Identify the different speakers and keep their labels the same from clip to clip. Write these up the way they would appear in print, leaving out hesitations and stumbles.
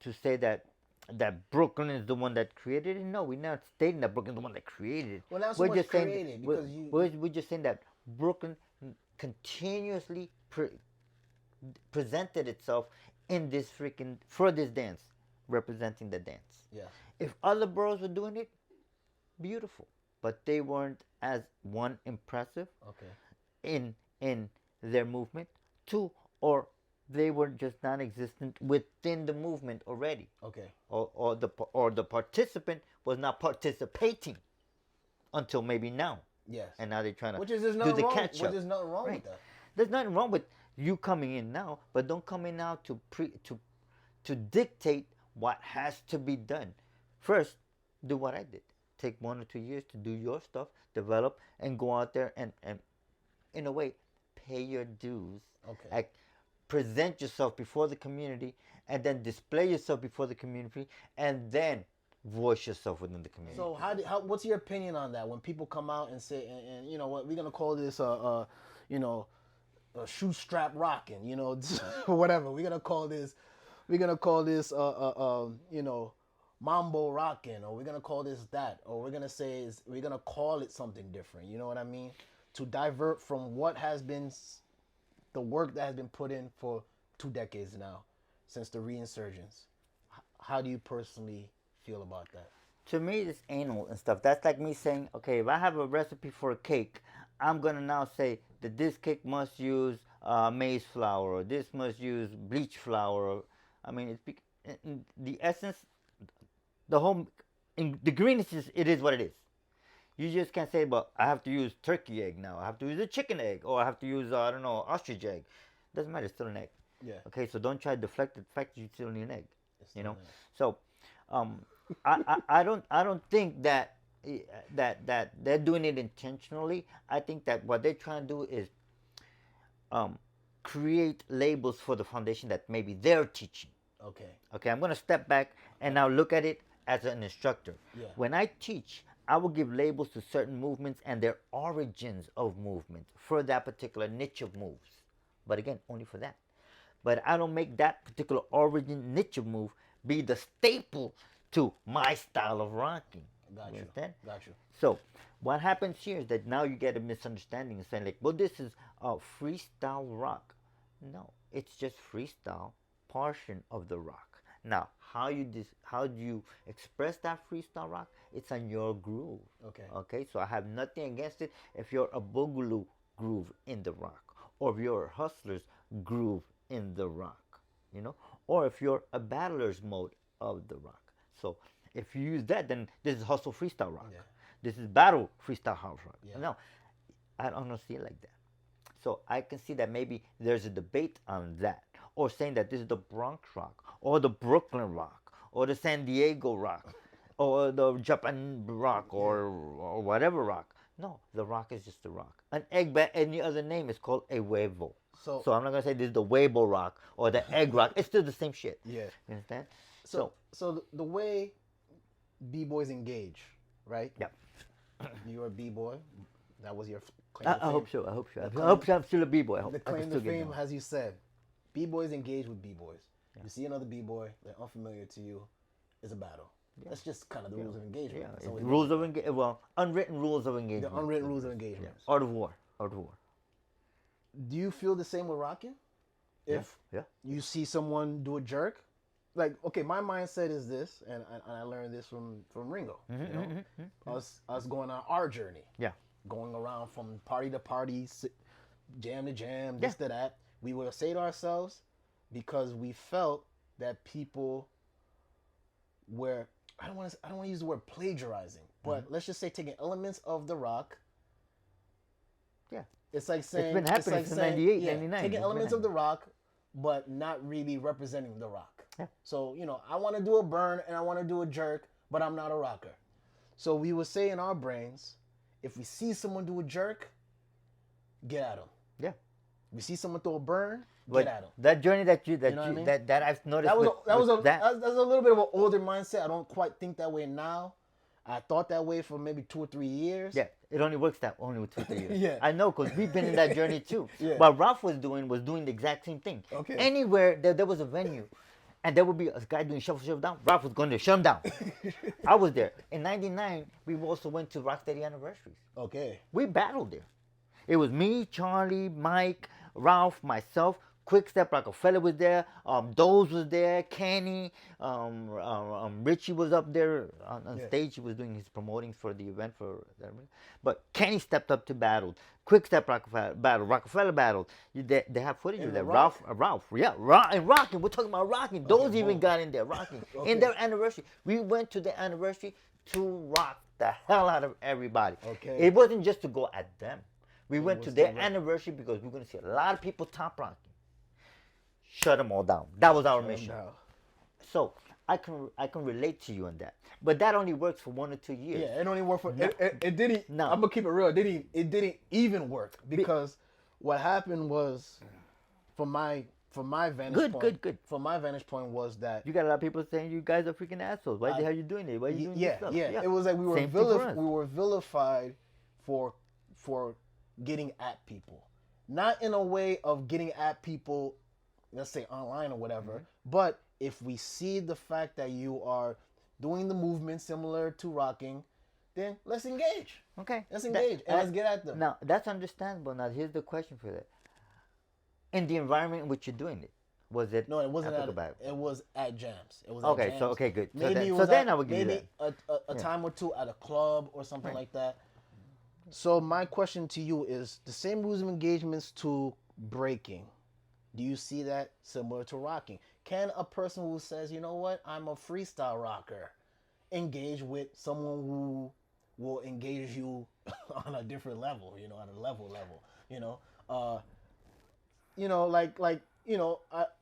Speaker 1: to say that Brooklyn is the one that created it. No, we're not stating that Brooklyn is the one that created it.
Speaker 2: Well, not so
Speaker 1: We're
Speaker 2: much
Speaker 1: just saying
Speaker 2: created
Speaker 1: we're,
Speaker 2: because you,
Speaker 1: we're just saying that Brooklyn continuously presented itself in this freaking for this dance, representing the dance.
Speaker 2: yeah.
Speaker 1: If other boroughs were doing it, beautiful, but they weren't as one impressive
Speaker 2: Okay.
Speaker 1: in their movement. Two, or they were just non-existent within the movement already,
Speaker 2: Okay.
Speaker 1: or the participant was not participating until maybe now,
Speaker 2: Yes.
Speaker 1: and now they're trying to
Speaker 2: Which is there's
Speaker 1: do
Speaker 2: nothing
Speaker 1: the
Speaker 2: wrong.
Speaker 1: catch
Speaker 2: Which
Speaker 1: up.
Speaker 2: is nothing wrong
Speaker 1: Right.
Speaker 2: with that.
Speaker 1: There's nothing wrong with you coming in now, but don't come in now to dictate what has to be done. First, do what I did. Take 1 or 2 years to do your stuff, develop, and go out there and in a way, pay your dues.
Speaker 2: Okay.
Speaker 1: Like, present yourself before the community, and then display yourself before the community, and then voice yourself within the community.
Speaker 2: So what's your opinion on that when people come out and say and you know what we're gonna call this you know a shoe strap rocking, you know, whatever we're gonna call this you know, mambo rocking, or we're gonna call this that, or we're gonna call it something different, you know what I mean, to divert from what has been the work that has been put in for 2 decades now since the reinsurgence. How do you personally feel about that?
Speaker 1: To me, it's anal and stuff. That's like me saying, okay, if I have a recipe for a cake, I'm gonna now say that this cake must use maize flour, or this must use bleach flour. Or, I mean, in the essence, the whole ingredients it is what it is. You just can't say, but I have to use turkey egg now. I have to use a chicken egg, or I have to use I don't know, ostrich egg. Doesn't matter. It's still an egg.
Speaker 2: Yeah.
Speaker 1: Okay, so don't try to deflect the fact that you still need an egg.
Speaker 2: It's
Speaker 1: You
Speaker 2: still
Speaker 1: know.
Speaker 2: an egg.
Speaker 1: So, I don't think that they're doing it intentionally. I think that what they're trying to do is create labels for the foundation that maybe they're teaching.
Speaker 2: Okay.
Speaker 1: Okay, I'm going to step back and now look at it as an instructor.
Speaker 2: Yeah.
Speaker 1: When I teach, I will give labels to certain movements and their origins of movement for that particular niche of moves. But again, only for that. But I don't make that particular origin niche of move be the staple to my style of rocking.
Speaker 2: Got you.
Speaker 1: Understand?
Speaker 2: Got you.
Speaker 1: So what happens here is that now you get a misunderstanding and saying like, well, this is a freestyle rock. No, it's just freestyle portion of the rock. Now, how do you express that freestyle rock? It's on your groove.
Speaker 2: Okay.
Speaker 1: Okay. So I have nothing against it if you're a boogaloo groove in the rock, or if you're a hustler's groove in the rock, you know, or if you're a battler's mode of the rock. So if you use that, then this is hustle freestyle rock.
Speaker 2: Yeah.
Speaker 1: This is battle freestyle house rock.
Speaker 2: Yeah.
Speaker 1: No, I don't see it like that. So I can see that maybe there's a debate on that, or saying that this is the Bronx rock, or the Brooklyn rock, or the San Diego rock, or the Japan rock, or whatever rock. No, the rock is just the rock. An egg by any other name is called a huevo. So I'm not gonna say this is the huevo rock or the egg rock. It's still the same shit.
Speaker 2: Yeah.
Speaker 1: You understand?
Speaker 2: So the way b-boys engage, right?
Speaker 1: Yeah.
Speaker 2: You're a b-boy. That was your claim to
Speaker 1: I
Speaker 2: fame.
Speaker 1: hope so. I hope so. I hope so. I'm still a b-boy. I hope
Speaker 2: The
Speaker 1: I can
Speaker 2: claim
Speaker 1: still
Speaker 2: to
Speaker 1: get
Speaker 2: fame,
Speaker 1: known.
Speaker 2: as you said, b-boys engage with b-boys. You see another b-boy, they're unfamiliar to you, it's a battle. That's just kind of the rules of engagement.
Speaker 1: Yeah,
Speaker 2: That's
Speaker 1: it's
Speaker 2: how we
Speaker 1: rules
Speaker 2: do
Speaker 1: of engagement. Well, unwritten rules of
Speaker 2: it.
Speaker 1: engagement.
Speaker 2: The unwritten rules of engagement.
Speaker 1: Art of war. Art of war.
Speaker 2: Do you feel the same with rocking? If
Speaker 1: Yeah.
Speaker 2: you see someone do a jerk, like, okay, my mindset is this, and I learned this from Ringo. You know, us going on our journey.
Speaker 1: Yeah.
Speaker 2: Going around from party to party, jam to jam, this to that. We would say to ourselves, because we felt that people were, I don't want to use the word plagiarizing, but let's just say taking elements of the rock.
Speaker 1: Yeah.
Speaker 2: It's like saying,
Speaker 1: It's been happening since 98, 99.
Speaker 2: taking
Speaker 1: It's
Speaker 2: elements
Speaker 1: been
Speaker 2: of the rock, but not really representing the rock.
Speaker 1: Yeah.
Speaker 2: So, you know, I want to do a burn and I want to do a jerk, but I'm not a rocker. So we would say in our brains, if we see someone do a jerk, get at them.
Speaker 1: Yeah.
Speaker 2: We see someone throw a burn,
Speaker 1: But
Speaker 2: get at them.
Speaker 1: that journey that you
Speaker 2: know what I mean?
Speaker 1: that I've noticed
Speaker 2: That was
Speaker 1: with
Speaker 2: that's a little bit of an older mindset. I don't quite think that way now. I thought that way for maybe 2 or 3 years.
Speaker 1: yeah, it only works that only with 2 3 years.
Speaker 2: Yeah.
Speaker 1: I know, because we've been in that journey too.
Speaker 2: Yeah.
Speaker 1: What Ralph was doing the exact same thing.
Speaker 2: Okay.
Speaker 1: Anywhere there was a venue, And there would be a guy doing shuffle down. Ralph was going to shut him down. I was there. In '99, we also went to Rocksteady Anniversaries.
Speaker 2: Okay.
Speaker 1: We battled there. It was me, Charlie, Mike, Ralph, myself. Quickstep Rockefeller was there. Doze was there. Kenny, Richie was up there on stage. He was doing his promoting for the event but Kenny stepped up to battle. Quickstep Rockefeller battled. Rockefeller battled. They have footage of that. Ralph, yeah, and rocking. We're talking about rocking. Doze even got in there rocking in their anniversary. We went to the anniversary to rock the hell out of everybody.
Speaker 2: Okay.
Speaker 1: It wasn't just to go at them. We went to their anniversary because we were going to see a lot of people top rocking. Shut them all down. That was our mission. So I can relate to you on that. But that only works for 1 or 2 years.
Speaker 2: Yeah, it only worked for it didn't. No. I'm gonna keep it real. It didn't even work because what happened was, from my vantage point. Good. From my vantage point was that
Speaker 1: you got a lot of people saying you guys are freaking assholes. Why the hell are you doing it? Why are you doing this stuff?
Speaker 2: Yeah. It was like we were vilified for getting at people, not in a way of getting at people, let's say online or whatever, but if we see the fact that you are doing the movement similar to rocking, then let's engage.
Speaker 1: Okay.
Speaker 2: Let's engage and let's get at them.
Speaker 1: Now, that's understandable. Now, here's the question for that. In the environment in which you're doing it, was it?
Speaker 2: No, it wasn't it was at jams. It was at
Speaker 1: okay,
Speaker 2: jams.
Speaker 1: so, okay, good.
Speaker 2: Maybe
Speaker 1: so then I would give you that.
Speaker 2: Maybe a time or two at a club or something like that. So my question to you is the same rules of engagements to breaking. Do you see that similar to rocking? Can a person who says, you know what, I'm a freestyle rocker, engage with someone who will engage you on a different level, on a level,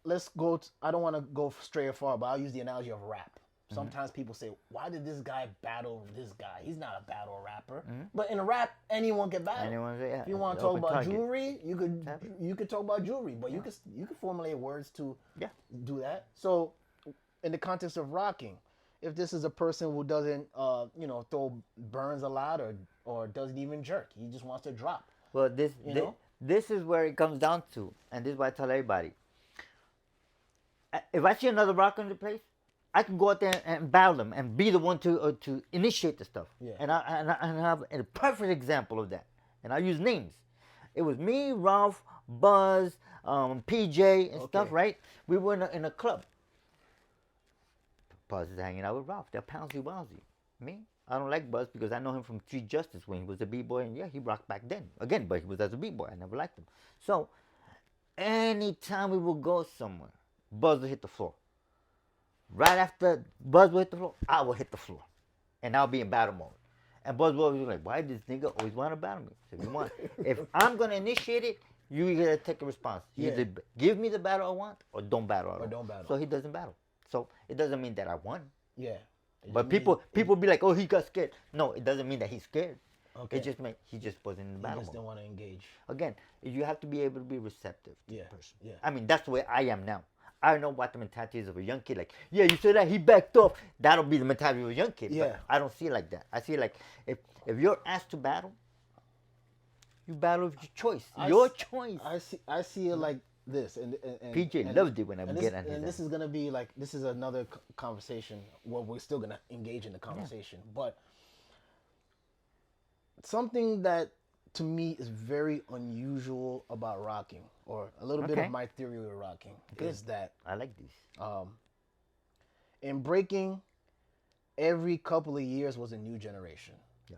Speaker 2: let's go, I don't want to go straight far, but I'll use the analogy of rap. Sometimes people say, why did this guy battle this guy? He's not a battle rapper. But in rap, anyone can battle. If you want to talk about jewelry, you could talk about jewelry, but you could formulate words to do that. So in the context of rocking, if this is a person who doesn't throw burns a lot or doesn't even jerk, he just wants to drop.
Speaker 1: Well, this is where it comes down to, and this is what I tell everybody. If I see another rocker in the place, I can go out there and battle them and be the one to initiate the stuff. Yeah. And I have a perfect example of that. And I use names. It was me, Ralph, Buzz, PJ, and stuff, right? We were in a club. Buzz is hanging out with Ralph. They're pouncy wowsy. Me, I don't like Buzz because I know him from Street Justice when he was a b-boy. And yeah, he rocked back then. Again, but he was as a b-boy. I never liked him. So, anytime we would go somewhere, Buzz would hit the floor. Right after Buzz will hit the floor, I will hit the floor. And I'll be in battle mode. And Buzz will be like, why does this nigga always want to battle me? If I'm going to initiate it, you got to take a response. Either give me the battle I want or don't battle at all. So he doesn't battle. So it doesn't mean that I won.
Speaker 2: Yeah.
Speaker 1: But people be like, oh, he got scared. No, it doesn't mean that he's scared. Okay. It just meant he just wasn't in the battle mode.
Speaker 2: He just didn't want to engage.
Speaker 1: Again, you have to be able to be receptive to the person.
Speaker 2: Yeah.
Speaker 1: I mean, that's the way I am now. I know what the mentality is of a young kid. Like, yeah, you said that, he backed off. That'll be the mentality of a young kid. Yeah. But I don't see it like that. I see it like, if you're asked to battle, you battle with your choice. Choice.
Speaker 2: I see it like this. And
Speaker 1: PJ loved it when I would get on his
Speaker 2: And this is going to be like, this is another conversation. Well, we're still going to engage in the conversation. Yeah. But something that, to me, is very unusual about rocking, or a little bit of my theory with rocking, is that
Speaker 1: I like these.
Speaker 2: In breaking, every couple of years was a new generation. Yeah.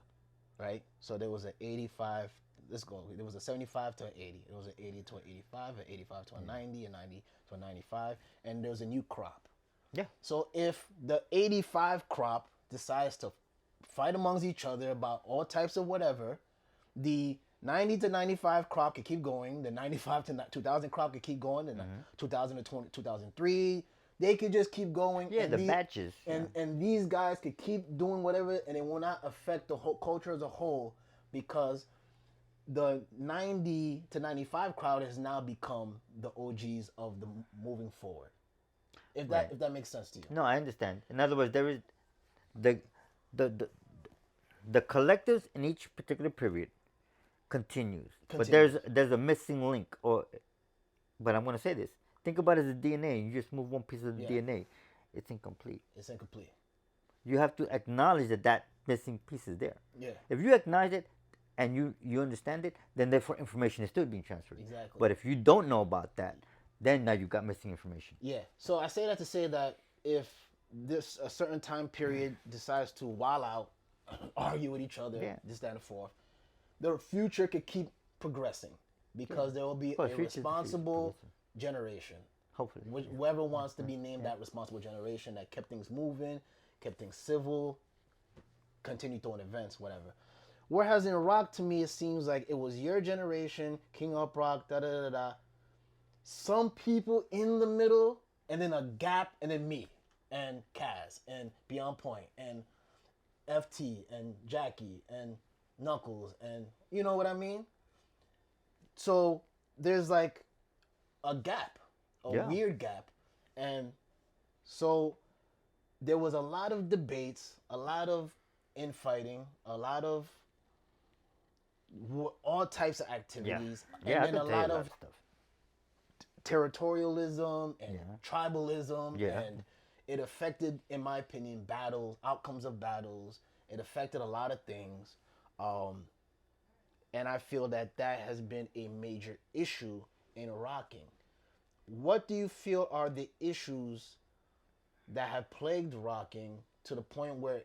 Speaker 2: Right? So there was an 85, there was a 75 to an 80. There was an 80 to an 85, an 85 to a 90, a 90 to a 95, and there was a new crop. Yeah. So if the 85 crop decides to fight amongst each other about all types of whatever, the 90 to 95 crop could keep going. The 95 to 2000 crop could keep going. And 2000 to 2003, they could just keep going.
Speaker 1: Yeah, the batches.
Speaker 2: And these guys could keep doing whatever, and it will not affect the whole culture as a whole, because the 90 to 95 crowd has now become the OGs of the moving forward. If that makes sense to you.
Speaker 1: No, I understand. In other words, there is the collectives in each particular period continues. But there's a missing link, but I'm going to say this. Think about it as a DNA. You just move one piece of the
Speaker 2: Yeah.
Speaker 1: DNA, it's incomplete.
Speaker 2: It's incomplete.
Speaker 1: You have to acknowledge that that missing piece is there.
Speaker 2: Yeah.
Speaker 1: If you acknowledge it and you understand it, then therefore information is still being transferred.
Speaker 2: Exactly.
Speaker 1: But if you don't know about that, then now you got missing information.
Speaker 2: Yeah. So I say that to say that if this a certain time period decides to wild out, argue with each other,
Speaker 1: Yeah.
Speaker 2: this, that, and the fourth, the future could keep progressing because there will be
Speaker 1: Well,
Speaker 2: a
Speaker 1: future is the future,
Speaker 2: responsible
Speaker 1: progressing.
Speaker 2: generation.
Speaker 1: Hopefully.
Speaker 2: Whoever wants to be named that responsible generation that kept things moving, kept things civil, continued throwing events, whatever. Whereas in rock, to me, it seems like it was your generation, King Up Rock, da da da da. Some people in the middle, and then a gap, and then me, and Kaz, and Beyond Point, and FT, and Jackie, and Knuckles, and you know what I mean? So there's like a gap, a
Speaker 1: Yeah.
Speaker 2: weird gap. And so there was a lot of debates, a lot of infighting, a lot of all types of activities,
Speaker 1: Yeah, I
Speaker 2: and then
Speaker 1: could
Speaker 2: a
Speaker 1: tell you
Speaker 2: lot
Speaker 1: a lot
Speaker 2: of
Speaker 1: of stuff.
Speaker 2: territorialism and
Speaker 1: Yeah.
Speaker 2: tribalism,
Speaker 1: Yeah.
Speaker 2: and it affected, in my opinion, battles, outcomes of battles. It affected a lot of things, and I feel that that has been a major issue in rocking. What do you feel are the issues that have plagued rocking to the point where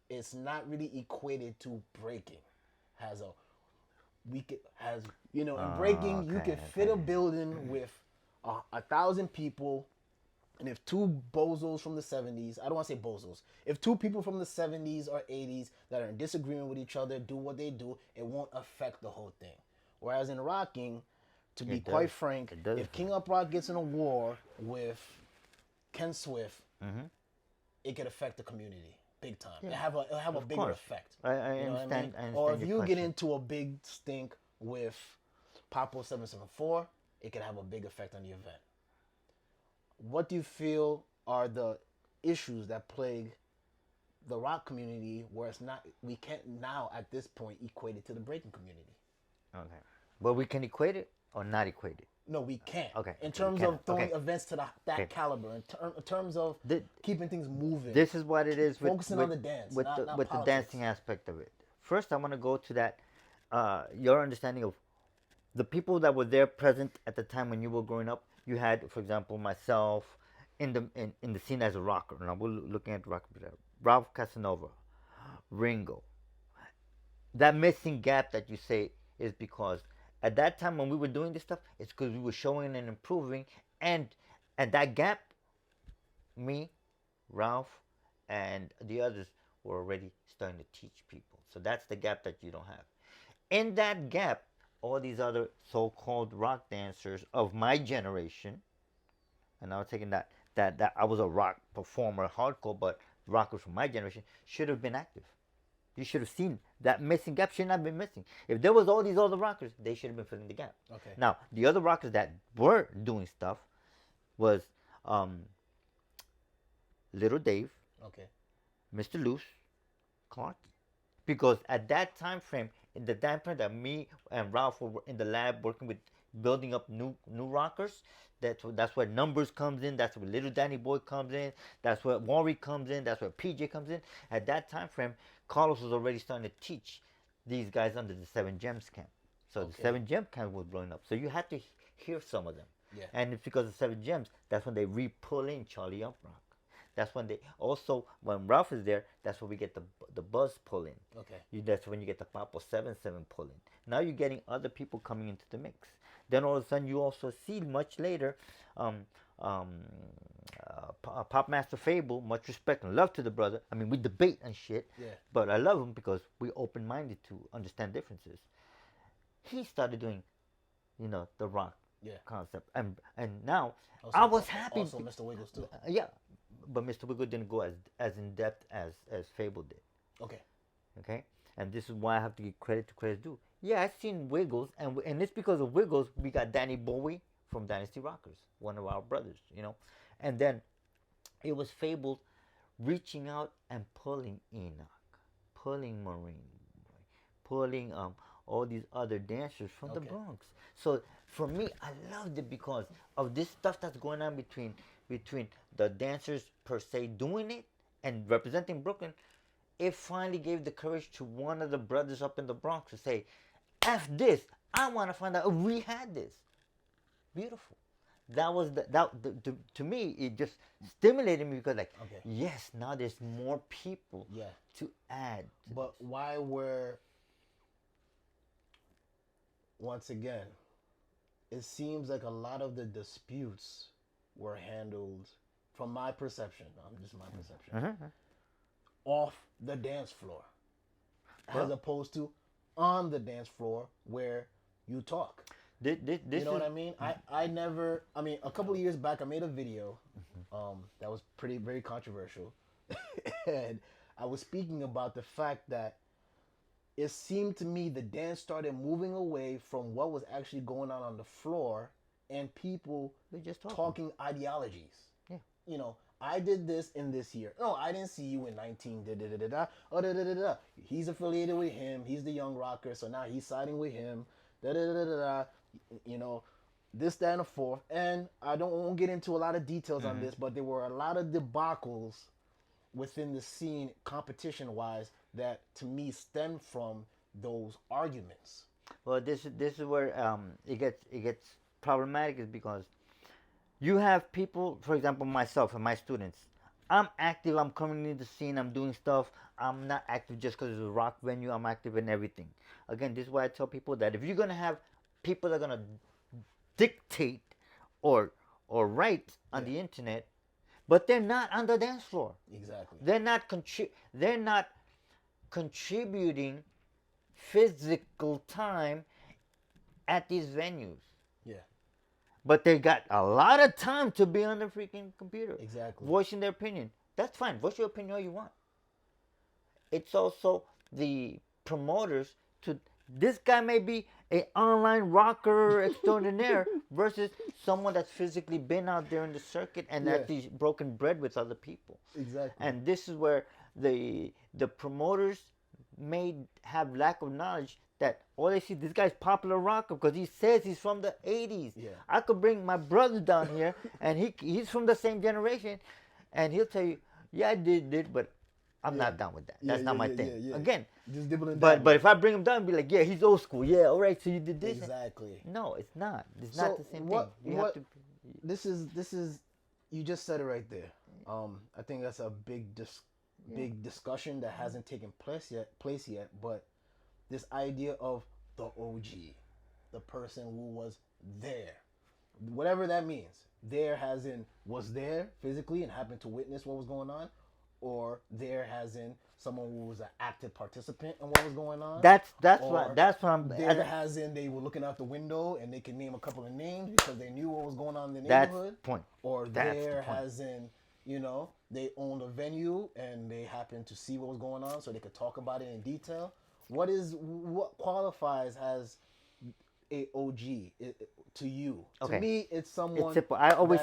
Speaker 2: it's not really equated to breaking? Has a has in breaking you
Speaker 1: Okay,
Speaker 2: could fit a building with 1,000 people, and if two bozos from the 70s, I don't want to say bozos, if two people from the 70s or 80s that are in disagreement with each other do what they do, it won't affect the whole thing. Whereas in rocking, to be quite frank,
Speaker 1: It does
Speaker 2: if King Up Rock gets in a war with Ken Swift, it could affect the community big time. It'll have a bigger
Speaker 1: course.
Speaker 2: effect.
Speaker 1: I
Speaker 2: You know what I
Speaker 1: understand.
Speaker 2: mean?
Speaker 1: I understand
Speaker 2: Or if
Speaker 1: your
Speaker 2: you get
Speaker 1: question.
Speaker 2: into a big stink with Papo 774, it could have a big effect on the event. What do you feel are the issues that plague the rock community where it's not, we can't now at this point equate it to the breaking community?
Speaker 1: Okay. But we can equate it or not equate it.
Speaker 2: No, we can't.
Speaker 1: Okay,
Speaker 2: In
Speaker 1: okay, we
Speaker 2: terms
Speaker 1: cannot.
Speaker 2: of throwing
Speaker 1: Okay.
Speaker 2: events to that
Speaker 1: Okay.
Speaker 2: caliber, in terms of keeping things moving.
Speaker 1: This is what it is with
Speaker 2: Focusing on the dance,
Speaker 1: with
Speaker 2: not
Speaker 1: the
Speaker 2: politics.
Speaker 1: dancing aspect of it. First, I want to go to that your understanding of the people that were there present at the time when you were growing up. You had, for example, myself in the scene as a rocker. Now we're looking at rock. Ralph Casanova, Ringo. That missing gap that you say is because at that time when we were doing this stuff, it's because we were showing and improving, and at that gap, me, Ralph, and the others were already starting to teach people. So that's the gap that you don't have. In that gap, all these other so-called rock dancers of my generation, and I was taking that I was a rock performer, hardcore, but rockers from my generation should have been active. You should have seen that missing gap should not have been missing. If there was all these other rockers, they should have been filling the gap.
Speaker 2: Okay.
Speaker 1: Now, the other rockers that were doing stuff was Little Dave,
Speaker 2: Okay.
Speaker 1: Mr. Loose, Clark. Because at that time frame, in the time frame that me and Ralph were in the lab working with building up new rockers, that's where Numbers comes in, that's where Little Danny Boy comes in, that's where Warwick comes in, that's where PJ comes in. At that time frame, Carlos was already starting to teach these guys under the Seven Gems camp. So the Seven Gem camp was blowing up. So you had to hear some of them.
Speaker 2: Yeah.
Speaker 1: And it's because of Seven Gems, that's when they re-pull in Charlie Uprock. That's when they also, when Ralph is there, that's when we get the buzz pull in.
Speaker 2: Okay.
Speaker 1: That's when you get the Papo 7-7 pull in. Now you're getting other people coming into the mix. Then all of a sudden you also see much later, Pop Master Fable, much respect and love to the brother. I mean, we debate and shit,
Speaker 2: Yeah.
Speaker 1: but I love him because we open-minded to understand differences. He started doing, the rock concept, and now
Speaker 2: Also,
Speaker 1: I was happy.
Speaker 2: Also, Mr. Wiggles too.
Speaker 1: Yeah, but Mr. Wiggle didn't go as in depth as Fable did.
Speaker 2: Okay.
Speaker 1: Okay, and this is why I have to give credit to credit's due. Yeah, I've seen Wiggles, and it's because of Wiggles we got Danny Bowie from Dynasty Rockers, one of our brothers, and then it was Fable reaching out and pulling Enoch, pulling Marine, pulling all these other dancers from the
Speaker 2: Okay.
Speaker 1: Bronx. So for me, I loved it because of this stuff that's going on between the dancers per se doing it and representing Brooklyn. It finally gave the courage to one of the brothers up in the Bronx to say, "F this! I want to find out if we had this." Beautiful. That was to me it just stimulated me because like
Speaker 2: Okay.
Speaker 1: yes, now there's more people
Speaker 2: Yeah.
Speaker 1: to add.
Speaker 2: But why were, once again, it seems like a lot of the disputes were handled, from my perception, just my perception,
Speaker 1: Uh-huh.
Speaker 2: off the dance floor, as
Speaker 1: Well-
Speaker 2: opposed to on the dance floor where you talk.
Speaker 1: This
Speaker 2: You know
Speaker 1: is,
Speaker 2: what I mean? I never. I mean, a couple of years back, I made a video that was very controversial, and I was speaking about the fact that it seemed to me the dance started moving away from what was actually going on the floor, and people
Speaker 1: They're just
Speaker 2: talking ideologies.
Speaker 1: Yeah.
Speaker 2: You know, I did this in this year. No, I didn't see you in 19. Da da da da da. Oh, da da da da. He's affiliated with him. He's the young rocker, so now he's siding with him. Da da da da da. You know, this, that, and the fourth. And I won't get into a lot of details on this, but there were a lot of debacles within the scene, competition-wise, that to me stemmed from those arguments.
Speaker 1: well, this is where it gets problematic is because you have people, for example, myself and my students. I'm active. I'm coming into the scene. I'm doing stuff. I'm not active just because it's a rock venue. I'm active in everything. Again, this is why I tell people that if you're gonna have people that are gonna dictate or write on the internet, but they're not on the dance floor.
Speaker 2: Exactly.
Speaker 1: They're not contributing physical time at these venues.
Speaker 2: Yeah.
Speaker 1: But they got a lot of time to be on the freaking computer.
Speaker 2: Exactly.
Speaker 1: Voicing their opinion. That's fine. Voice your opinion all you want. It's also the promoters to this guy may be an online rocker extraordinaire versus someone that's physically been out there in the circuit and
Speaker 2: Yeah.
Speaker 1: actually broken bread with other people.
Speaker 2: Exactly.
Speaker 1: And this is where the promoters may have lack of knowledge that all they see this guy's popular rocker because he says he's from the 80s.
Speaker 2: Yeah.
Speaker 1: I could bring my brother down here and he's from the same generation and he'll tell you, yeah, I did, but I'm not down with that. That's not my thing. Again,
Speaker 2: just dibbling
Speaker 1: but if I bring him down and be like, yeah, he's old school. Yeah, all right, so you did this.
Speaker 2: exactly.
Speaker 1: No, it's not. It's
Speaker 2: So
Speaker 1: not the same thing. You have to.
Speaker 2: This is you just said it right there. I think that's a big discussion that hasn't taken place yet. But this idea of the OG, the person who was there, whatever that means. There as in was there physically and happened to witness what was going on, or there as in someone who was an active participant in what was going on.
Speaker 1: That's
Speaker 2: Or
Speaker 1: what I'm.
Speaker 2: There as in they were looking out the window and they can name a couple of names because they knew what was going on in the
Speaker 1: That's
Speaker 2: neighborhood.
Speaker 1: the point.
Speaker 2: Or
Speaker 1: That's the
Speaker 2: there
Speaker 1: point.
Speaker 2: as in, they owned a venue and they happened to see what was going on so they could talk about it in detail. What qualifies as a OG to you?
Speaker 1: Okay.
Speaker 2: To me, it's someone.
Speaker 1: It's simple. I always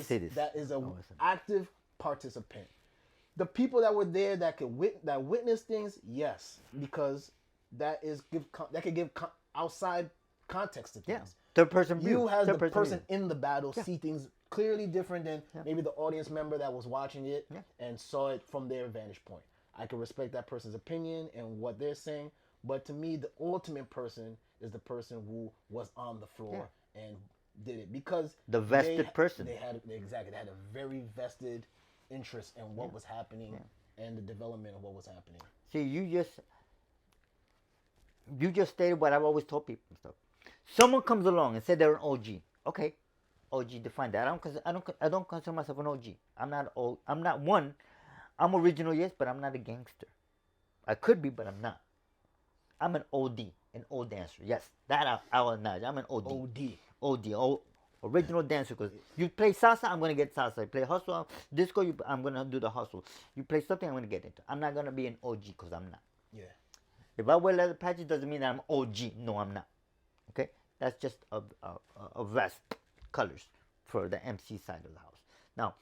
Speaker 1: say this.
Speaker 2: That is an active participant. The people that were there that could witness things, yes, because that could give outside context to things.
Speaker 1: Yeah. Third person view.
Speaker 2: You as the
Speaker 1: Third
Speaker 2: person
Speaker 1: view.
Speaker 2: in the battle see things clearly different than maybe the audience member that was watching it and saw it from their vantage point. I can respect that person's opinion and what they're saying, but to me, the ultimate person is the person who was on the floor and did it because
Speaker 1: The vested person.
Speaker 2: They had a very vested interest in what was happening and the development of what was happening.
Speaker 1: See, you just stated what I've always told people and stuff. Someone comes along and said they're an OG. Okay, OG, define that. I don't consider myself an OG. I'm not one. I'm original, yes, but I'm not a gangster. I could be, but I'm not. I'm an OD, an old dancer. Yes, that I will acknowledge. I'm an OD, original dancer. Because you play salsa, I'm gonna get salsa. You play hustle, disco, I'm gonna do the hustle. You play something, I'm gonna get into. I'm not gonna be an OG because I'm not.
Speaker 2: Yeah.
Speaker 1: If I wear leather patches, doesn't mean that I'm OG. No, I'm not. Okay, that's just a vest colors for the MC side of the house. Now,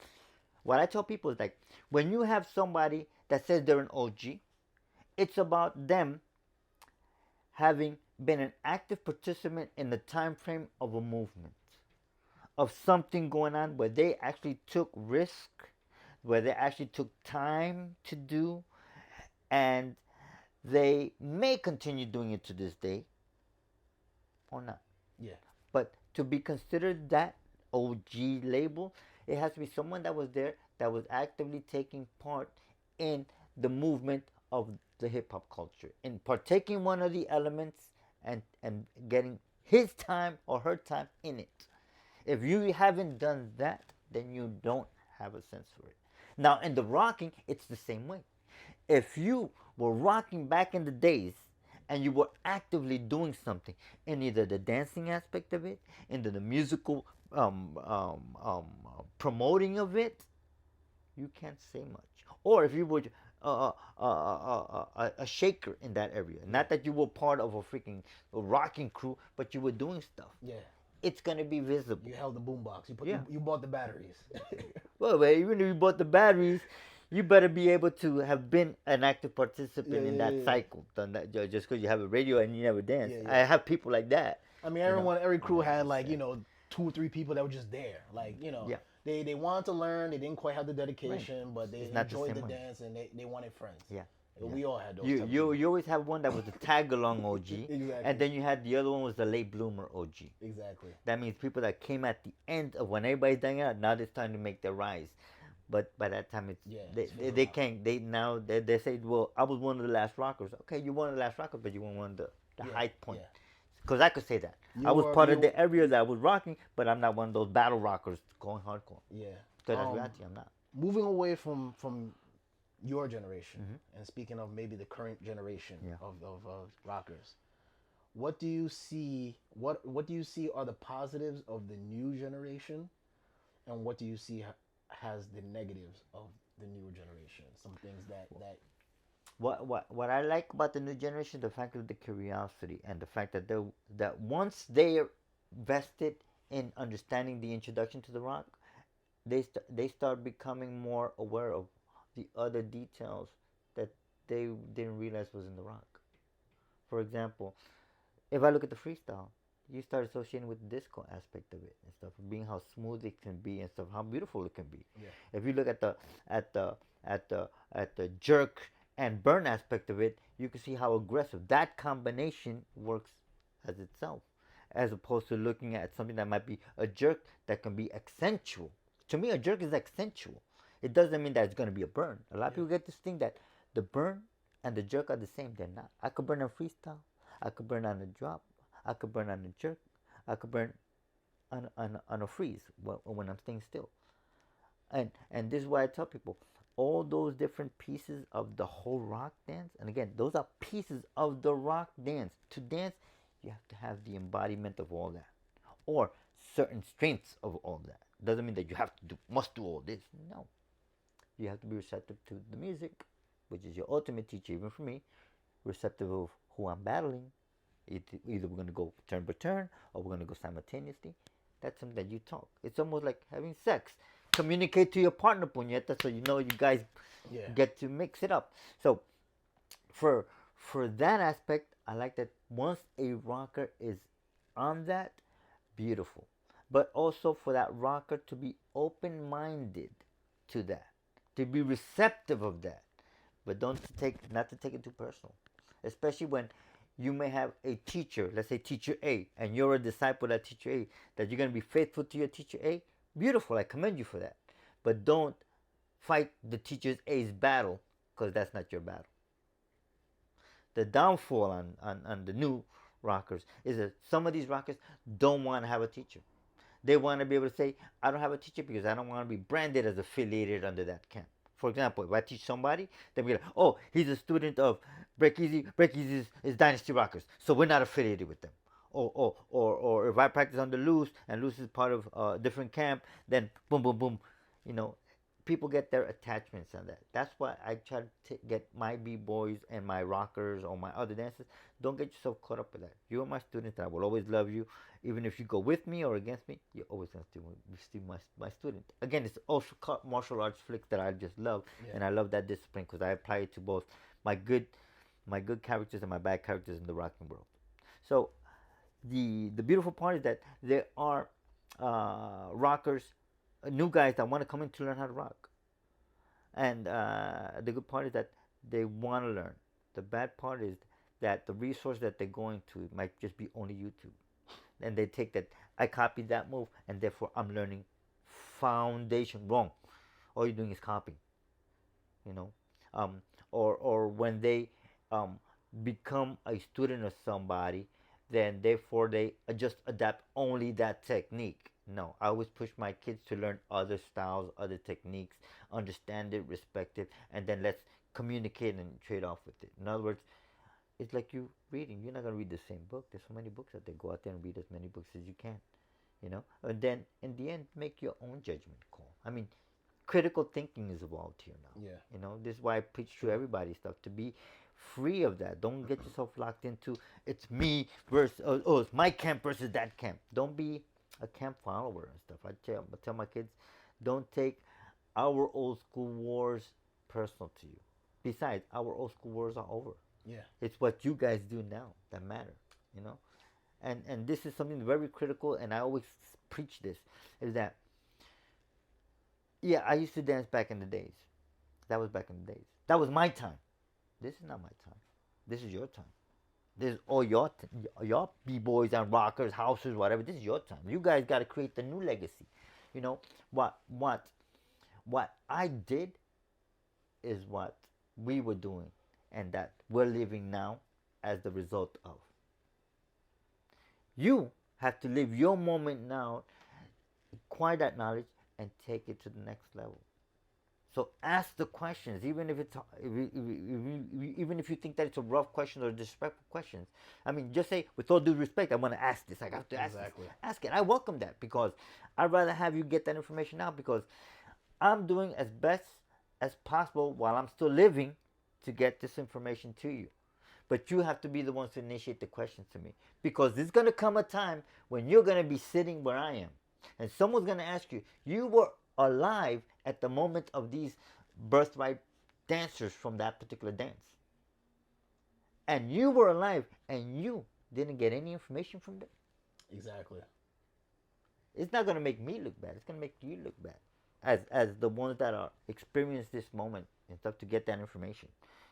Speaker 1: what I tell people is like when you have somebody that says they're an OG, it's about them having been an active participant in the time frame of a movement, of something going on where they actually took risk, where they actually took time to do, and they may continue doing it to this day or not.
Speaker 2: Yeah.
Speaker 1: But to be considered that OG label, it has to be someone that was there, that was actively taking part in the movement of the hip hop culture, in partaking one of the elements and getting his time or her time in it. If you haven't done that, then you don't have a sense for it. Now, in the rocking, it's the same way. If you were rocking back in the days and you were actively doing something in either the dancing aspect of it, into the musical promoting of it, you can't say much. Or if you were a shaker in that area, not that you were part of a freaking rocking crew, but you were doing stuff.
Speaker 2: Yeah.
Speaker 1: It's gonna be visible.
Speaker 2: You held the boombox.
Speaker 1: Yeah.
Speaker 2: You bought the batteries.
Speaker 1: Well, even if you bought the batteries, you better be able to have been an active participant in that cycle. Done that just because you have a radio and you never dance.
Speaker 2: Yeah, yeah.
Speaker 1: I have people like that.
Speaker 2: I mean, every crew had like 2 or 3 people that were just there. Like
Speaker 1: Yeah.
Speaker 2: they wanted to learn. They didn't quite have the dedication, but they
Speaker 1: It's not the
Speaker 2: enjoyed
Speaker 1: same
Speaker 2: the
Speaker 1: way.
Speaker 2: dance and they wanted friends.
Speaker 1: Yeah.
Speaker 2: We all had those.
Speaker 1: You
Speaker 2: type of
Speaker 1: you
Speaker 2: people.
Speaker 1: you always have one that was the tag along OG,
Speaker 2: Exactly.
Speaker 1: and then you had the other one was the late bloomer OG.
Speaker 2: Exactly.
Speaker 1: That means people that came at the end of when everybody's dying out. Now it's time to make their rise, but by that time it's they can't. They say, well, I was one of the last rockers. Okay, you're one of the last rockers, but you weren't one of the high point. Because I could say that I was part of the area that was rocking, but I'm not one of those battle rockers going hardcore.
Speaker 2: Yeah.
Speaker 1: Because that's reality. I'm not.
Speaker 2: Moving away from your generation and speaking of maybe the current generation of rockers, what do you see? What do you see are the positives of the new generation, and what do you see has the negatives of the newer generation? Some things that
Speaker 1: What I like about the new generation, the fact of the curiosity and the fact that once they are vested in understanding the introduction to the rock, they start becoming more aware of the other details that they didn't realize was in the rock. For example, if I look at the freestyle, you start associating with the disco aspect of it and stuff, being how smooth it can be and stuff, how beautiful it can be.
Speaker 2: Yeah.
Speaker 1: If you look at the jerk and burn aspect of it, you can see how aggressive that combination works as itself, as opposed to looking at something that might be a jerk that can be accentual. To me, a jerk is accentual. It doesn't mean that it's going to be a burn. A lot of people get this thing that the burn and the jerk are the same. They're not. I could burn on freestyle. I could burn on a drop. I could burn on a jerk. I could burn on a freeze when I'm staying still. And this is why I tell people, all those different pieces of the whole rock dance, and again, those are pieces of the rock dance. To dance, you have to have the embodiment of all that, or certain strengths of all that. Doesn't mean that you must do all this. No, you have to be receptive to the music, which is your ultimate teacher, even for me. Receptive of who I'm battling. Either we're going to go turn by turn, or we're going to go simultaneously. That's something that you talk. It's almost like having sex. Communicate to your partner, puñeta, so you know you guys get to mix it up. So for that aspect, I like that once a rocker is on that, beautiful. But also for that rocker to be open-minded to that, to be receptive of that, but not to take it too personal, especially when you may have a teacher, let's say teacher A, and you're a disciple of teacher A, that you're going to be faithful to your teacher A. Beautiful, I commend you for that. But don't fight the teacher A's battle, because that's not your battle. The downfall on the new rockers is that some of these rockers don't want to have a teacher. They want to be able to say, I don't have a teacher because I don't want to be branded as affiliated under that camp. For example, if I teach somebody, they'll be like, oh, he's a student of BreakEasy. BreakEasy is Dynasty Rockers, so we're not affiliated with them. Or if I practice under Loose, and Loose is part of a different camp, then boom, boom, boom. People get their attachments on that. That's why I try to get my B-boys and my rockers or my other dancers. Don't get yourself caught up with that. You're my student, and I will always love you. Even if you go with me or against me, you're always going to still my student. Again, it's also martial arts flicks that I just love, and I love that discipline because I apply it to both my good characters and my bad characters in the rocking world. So the beautiful part is that there are rockers, new guys that want to come in to learn how to rock, and the good part is that they want to learn. The bad part is that the resource that they're going to might just be only YouTube, and they take that I copied that move, and therefore I'm learning foundation wrong. All you're doing is copying, you know, um, or when they um, become a student of somebody, then therefore they just adapt only that technique. No, I always push my kids to learn other styles, other techniques, understand it, respect it, and then let's communicate and trade off with it. In other words, it's like you reading. You're not gonna read the same book. There's so many books out there. Go out there and read as many books as you can. And then in the end, make your own judgment call. I mean, critical thinking is evolved here now.
Speaker 2: Yeah.
Speaker 1: This is why I preach to everybody stuff to be free of that. Don't get yourself locked into it's me versus it's my camp versus that camp. Don't be a camp follower and stuff. I tell my kids, don't take our old school wars personal to you. Besides, our old school wars are over.
Speaker 2: Yeah.
Speaker 1: It's what you guys do now that matter. You know, and this is something very critical. And I always preach this is that yeah, I used to dance back in the days. That was back in the days. That was my time. This is not my time. This is your time. This is all your b-boys and rockers, houses, whatever. This is your time. You guys got to create the new legacy. You know what I did is what we were doing, and that we're living now as the result of. You have to live your moment now, acquire that knowledge, and take it to the next level. So ask the questions, even if it's even if you think that it's a rough question or a disrespectful questions. I mean, just say, with all due respect, I want to ask this. I have to ask
Speaker 2: Exactly.
Speaker 1: this. Ask it. I welcome that because I'd rather have you get that information now because I'm doing as best as possible while I'm still living to get this information to you. But you have to be the ones to initiate the questions to me because there's gonna come a time when you're gonna be sitting where I am, and someone's gonna ask you, you were alive at the moment of these birthright dancers from that particular dance. And you were alive and you didn't get any information from them.
Speaker 2: Exactly.
Speaker 1: It's not going to make me look bad. It's going to make you look bad. As the ones that are experience this moment and stuff to get that information.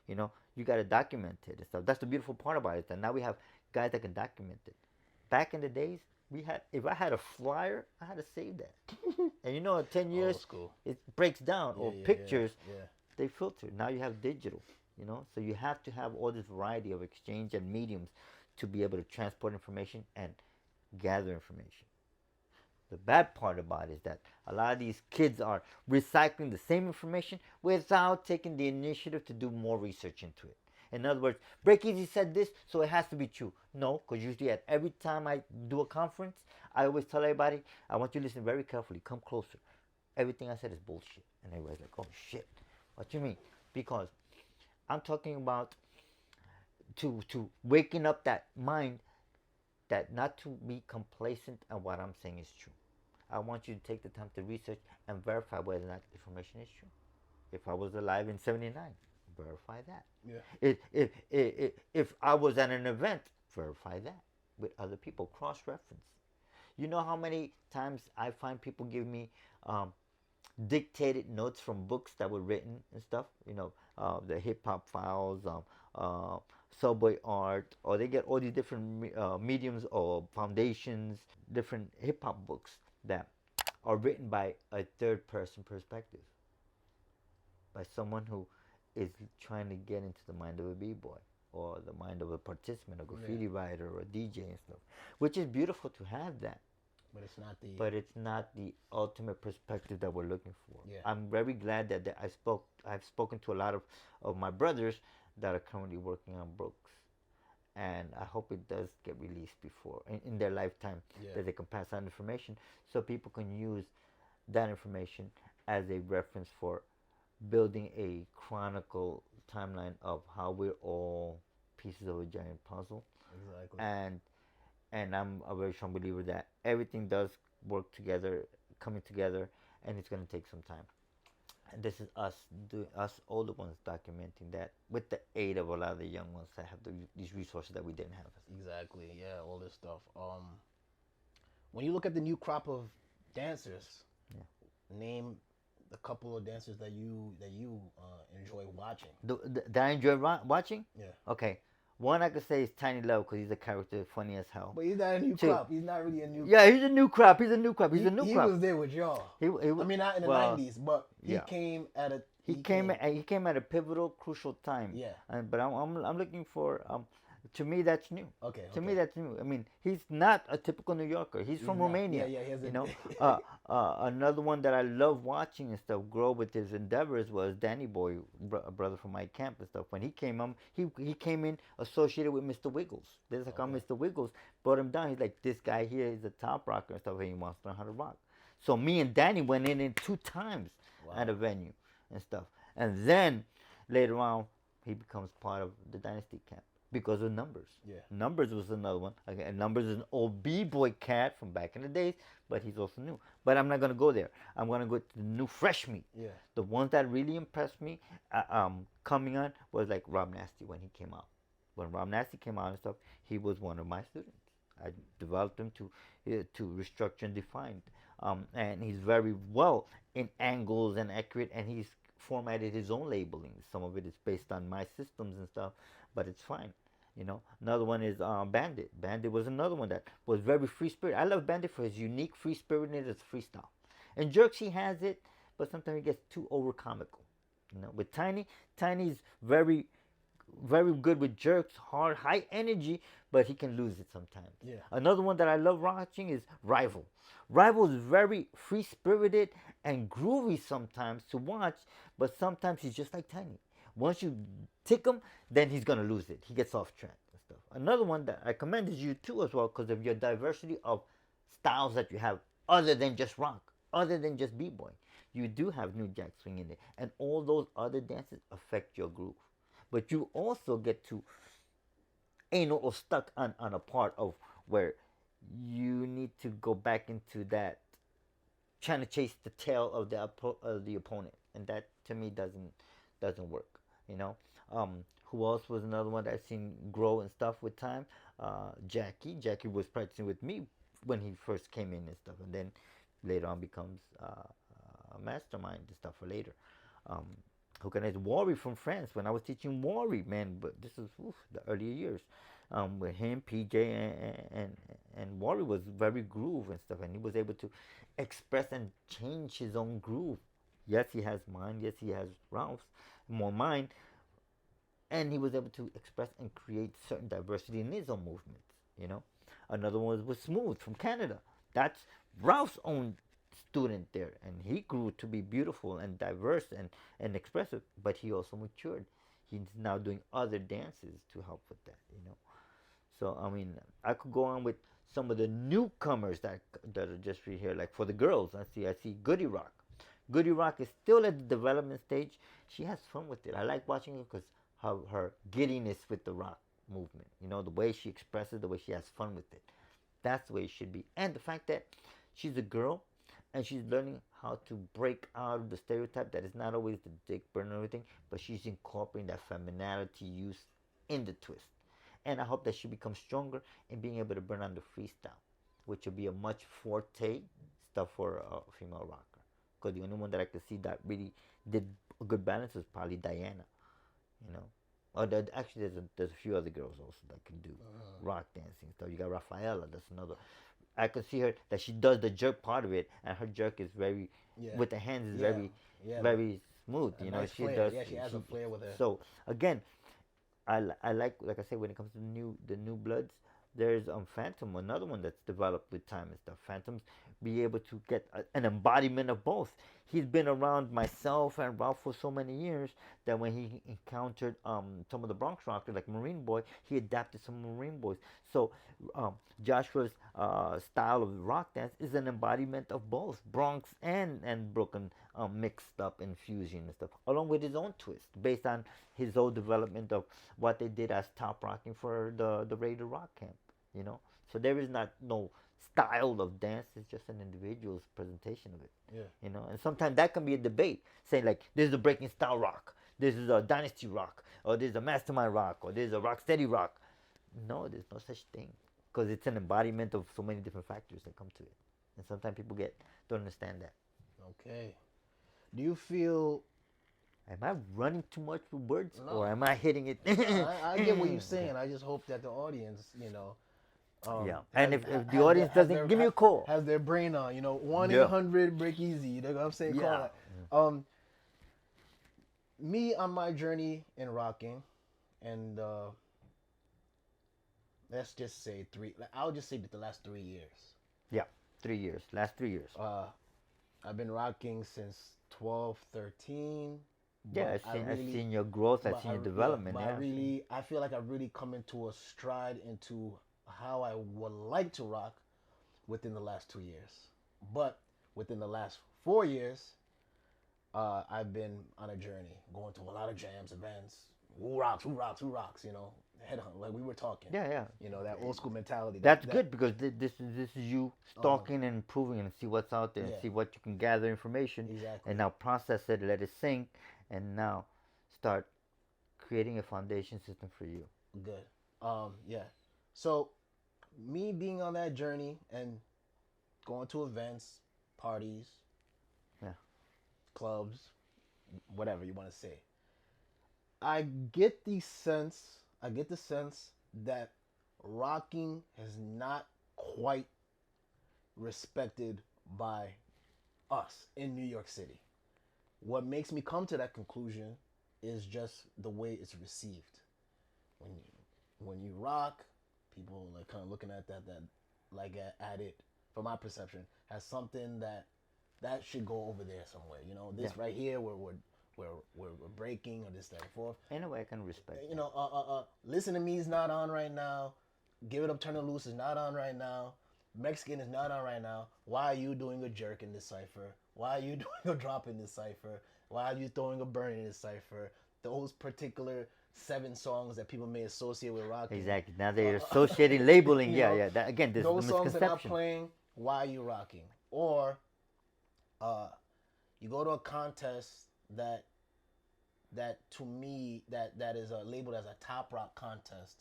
Speaker 1: You got to document it and stuff. That's the beautiful part about it. And now we have guys that can document it. Back in the days, if I had a flyer, I had to save that. And in 10 years, it breaks down. Or pictures, they filter. Now you have digital, so you have to have all this variety of exchange and mediums to be able to transport information and gather information. The bad part about it is that a lot of these kids are recycling the same information without taking the initiative to do more research into it. In other words, BreakEasy said this, so it has to be true. No, because usually at every time I do a conference, I always tell everybody, I want you to listen very carefully. Come closer. Everything I said is bullshit. And everybody's like, oh shit. What you mean? Because I'm talking about to waking up that mind, that not to be complacent and what I'm saying is true. I want you to take the time to research and verify whether or not the information is true. If I was alive in '79, verify that.
Speaker 2: Yeah.
Speaker 1: If I was at an event, verify that with other people. Cross-reference. You know how many times I find people give me dictated notes from books that were written and stuff. The hip hop files, subway art, or they get all these different mediums or foundations, different hip hop books that are written by a third person perspective, by someone who is trying to get into the mind of a b-boy or the mind of a participant, a graffiti writer or a DJ and stuff, which is beautiful to have that. But it's not the ultimate perspective that we're looking for.
Speaker 2: Yeah.
Speaker 1: I'm very glad that I've spoken to a lot of my brothers that are currently working on books, and I hope it does get released before in their lifetime, that they can pass on information so people can use that information as a reference for building a chronicle timeline of how we're all pieces of a giant puzzle.
Speaker 2: Exactly.
Speaker 1: And I'm a very strong believer that everything does work together, coming together, and it's going to take some time. And this is us, us older ones documenting that with the aid of a lot of the young ones that have these resources that we didn't have.
Speaker 2: Exactly. Yeah, all this stuff. When you look at the new crop of dancers,
Speaker 1: Yeah.
Speaker 2: name a couple of dancers that you enjoy watching.
Speaker 1: That I enjoy watching.
Speaker 2: Yeah.
Speaker 1: Okay, one I could say is Tiny Love because he's a character, funny as hell.
Speaker 2: But he's not a new
Speaker 1: Two,
Speaker 2: crop. He's not really a new.
Speaker 1: yeah, he's a new crop. He's a new crop. He's a new
Speaker 2: He
Speaker 1: crop.
Speaker 2: was there with y'all. I mean, not in the
Speaker 1: well,
Speaker 2: '90s, but he
Speaker 1: yeah.
Speaker 2: came at a.
Speaker 1: He came at a pivotal, crucial time.
Speaker 2: Yeah.
Speaker 1: But I'm looking for to me that's new.
Speaker 2: Okay.
Speaker 1: To me that's new. I mean, he's not a typical New Yorker. He's from Romania.
Speaker 2: Yeah, yeah. He has
Speaker 1: you know, another one that I love watching and stuff grow with his endeavors was Danny Boy, a brother from my camp and stuff. When he came he came in associated with Mr. Wiggles. There's like Mr. Wiggles brought him down. He's like, this guy here is a top rocker and stuff, and he wants to learn how to rock. So me and Danny went in 2 times at a venue and stuff. And then later on, he becomes part of the Dynasty camp because of Numbers.
Speaker 2: Yeah.
Speaker 1: Numbers was another one. Again, Numbers is an old B-boy cat from back in the days, but he's also new. But I'm not going to go there. I'm going to go to the new fresh meat.
Speaker 2: Yeah.
Speaker 1: The ones that really impressed me coming on was like Rob Nasty when he came out. When Rob Nasty came out and stuff, he was one of my students. I developed him to restructure and define. And he's very well in angles and accurate, and he's formatted his own labeling. Some of it is based on my systems and stuff, but it's fine. Another one is Bandit. Bandit was another one that was very free spirit. I love Bandit for his unique free spiritedness freestyle. And Jerks, he has it, but sometimes he gets too over comical. With Tiny's very very good with jerks, hard, high energy, but he can lose it sometimes.
Speaker 2: Yeah.
Speaker 1: Another one that I love watching is Rival. Rival is very free spirited and groovy sometimes to watch, but sometimes he's just like Tiny. Once you tick him, then he's gonna lose it. He gets off track and stuff. Another one that I commend is you too as well because of your diversity of styles that you have, other than just rock, other than just b-boy. You do have New Jack Swing in there, and all those other dances affect your groove. But you also get to ain't or stuck on a part of where you need to go back into that trying to chase the tail of the opponent, and that to me doesn't work. Who else was another one that I've seen grow and stuff with time? Jackie was practicing with me when he first came in and stuff, and then later on becomes a mastermind and stuff for later. Who can I? Worry from France when I was teaching Worry, man. But this is the earlier years. With him, PJ, and Worry was very groove and stuff, and he was able to express and change his own groove. Yes, he has mine. Yes, he has Ralph's more mine, and he was able to express and create certain diversity in his own movements. Another one was Smooth from Canada. That's Ralph's own student there, and he grew to be beautiful and diverse and expressive, but he also matured. He's now doing other dances to help with that. So I mean, I could go on with some of the newcomers that are just right here. Like for the girls, I see Goody Rock. Goody Rock is still at the development stage. She has fun with it. I like watching her because her giddiness with the rock movement. The way she expresses, the way she has fun with it. That's the way it should be. And the fact that she's a girl and she's learning how to break out of the stereotype that is not always the dick burn and everything, but she's incorporating that femininity use in the twist. And I hope that she becomes stronger in being able to burn on the freestyle, which will be a much forte stuff for a female rocker. Because the only one that I could see that really did a good balance was probably Diana. Or actually, there's a few other girls also that can do rock dancing stuff. You got Rafaela, that's another. I can see her that she does the jerk part of it, and her jerk is very with the hands is very smooth.
Speaker 2: Nice
Speaker 1: she
Speaker 2: flair.
Speaker 1: does.
Speaker 2: Yeah, she has a flair with her.
Speaker 1: So again, I like I say, when it comes to the new bloods, there's Phantom, another one that's developed with time and stuff. Phantoms be able to get an embodiment of both. He's been around myself and Ralph for so many years that when he encountered some of the Bronx rockers like Marine Boy, he adapted some Marine Boys. So Joshua's style of rock dance is an embodiment of both Bronx and Brooklyn mixed up in fusion and stuff, along with his own twist based on his own development of what they did as top rocking for the Raider Rock Camp. So there is not no style of dance. It's just an individual's presentation of it.
Speaker 2: Yeah.
Speaker 1: You know, and sometimes that can be a debate, saying like, this is a breaking style rock, this is a dynasty rock, or this is a mastermind rock, or this is a rock steady rock. No, there's no such thing, because it's an embodiment of so many different factors that come to it, and sometimes people don't understand that.
Speaker 2: Okay. Do you feel?
Speaker 1: Am I running too much with words,
Speaker 2: No.
Speaker 1: or am I hitting it?
Speaker 2: I get what you're saying. I just hope that the audience,
Speaker 1: Yeah, and if the audience doesn't, give me a call.
Speaker 2: Has their brain on, 1-800 BreakEasy. You know what I'm saying? Call
Speaker 1: Yeah.
Speaker 2: that. Me on my journey in rocking, and let's just say I'll just say that the last 3 years.
Speaker 1: Yeah, 3 years. Last 3 years.
Speaker 2: I've been rocking since 12, 13.
Speaker 1: Yeah, I've seen your growth. I've seen your development.
Speaker 2: But I feel like I've really come into a stride into how I would like to rock within the last 2 years. But within the last 4 years, I've been on a journey, going to a lot of jams, events. Who rocks? Headhunt, like we were talking.
Speaker 1: Yeah.
Speaker 2: That old school mentality.
Speaker 1: That's good, because this is you stalking and improving and see what's out there and
Speaker 2: Yeah.
Speaker 1: see what you can gather information.
Speaker 2: Exactly.
Speaker 1: And now process it, let it sink, and now start creating a foundation system for you.
Speaker 2: Good. Yeah. So, me being on that journey and going to events, parties,
Speaker 1: Yeah.
Speaker 2: clubs, whatever you want to say, I get the sense that rocking is not quite respected by us in New York City. What makes me come to that conclusion is just the way it's received. When you rock, people like kind of looking at that like at it, from my perception, as something that should go over there somewhere. This
Speaker 1: Yeah.
Speaker 2: right here where we're breaking, or this, that, and forth.
Speaker 1: Anyway, I can respect.
Speaker 2: Listen to Me is not on right now. Give It Up, Turn It Loose is not on right now. Mexican is not on right now. Why are you doing a jerk in this cipher? Why are you doing a drop in this cipher? Why are you throwing a burn in this cipher? Those particular 7 songs that people may associate with rocking.
Speaker 1: Exactly. Now they're associating, labeling.
Speaker 2: You
Speaker 1: Yeah,
Speaker 2: know,
Speaker 1: yeah. That, again, this
Speaker 2: those
Speaker 1: is the
Speaker 2: songs that are not
Speaker 1: misconception.
Speaker 2: playing. Why are you rocking? Or you go to a contest that to me that is labeled as a top rock contest,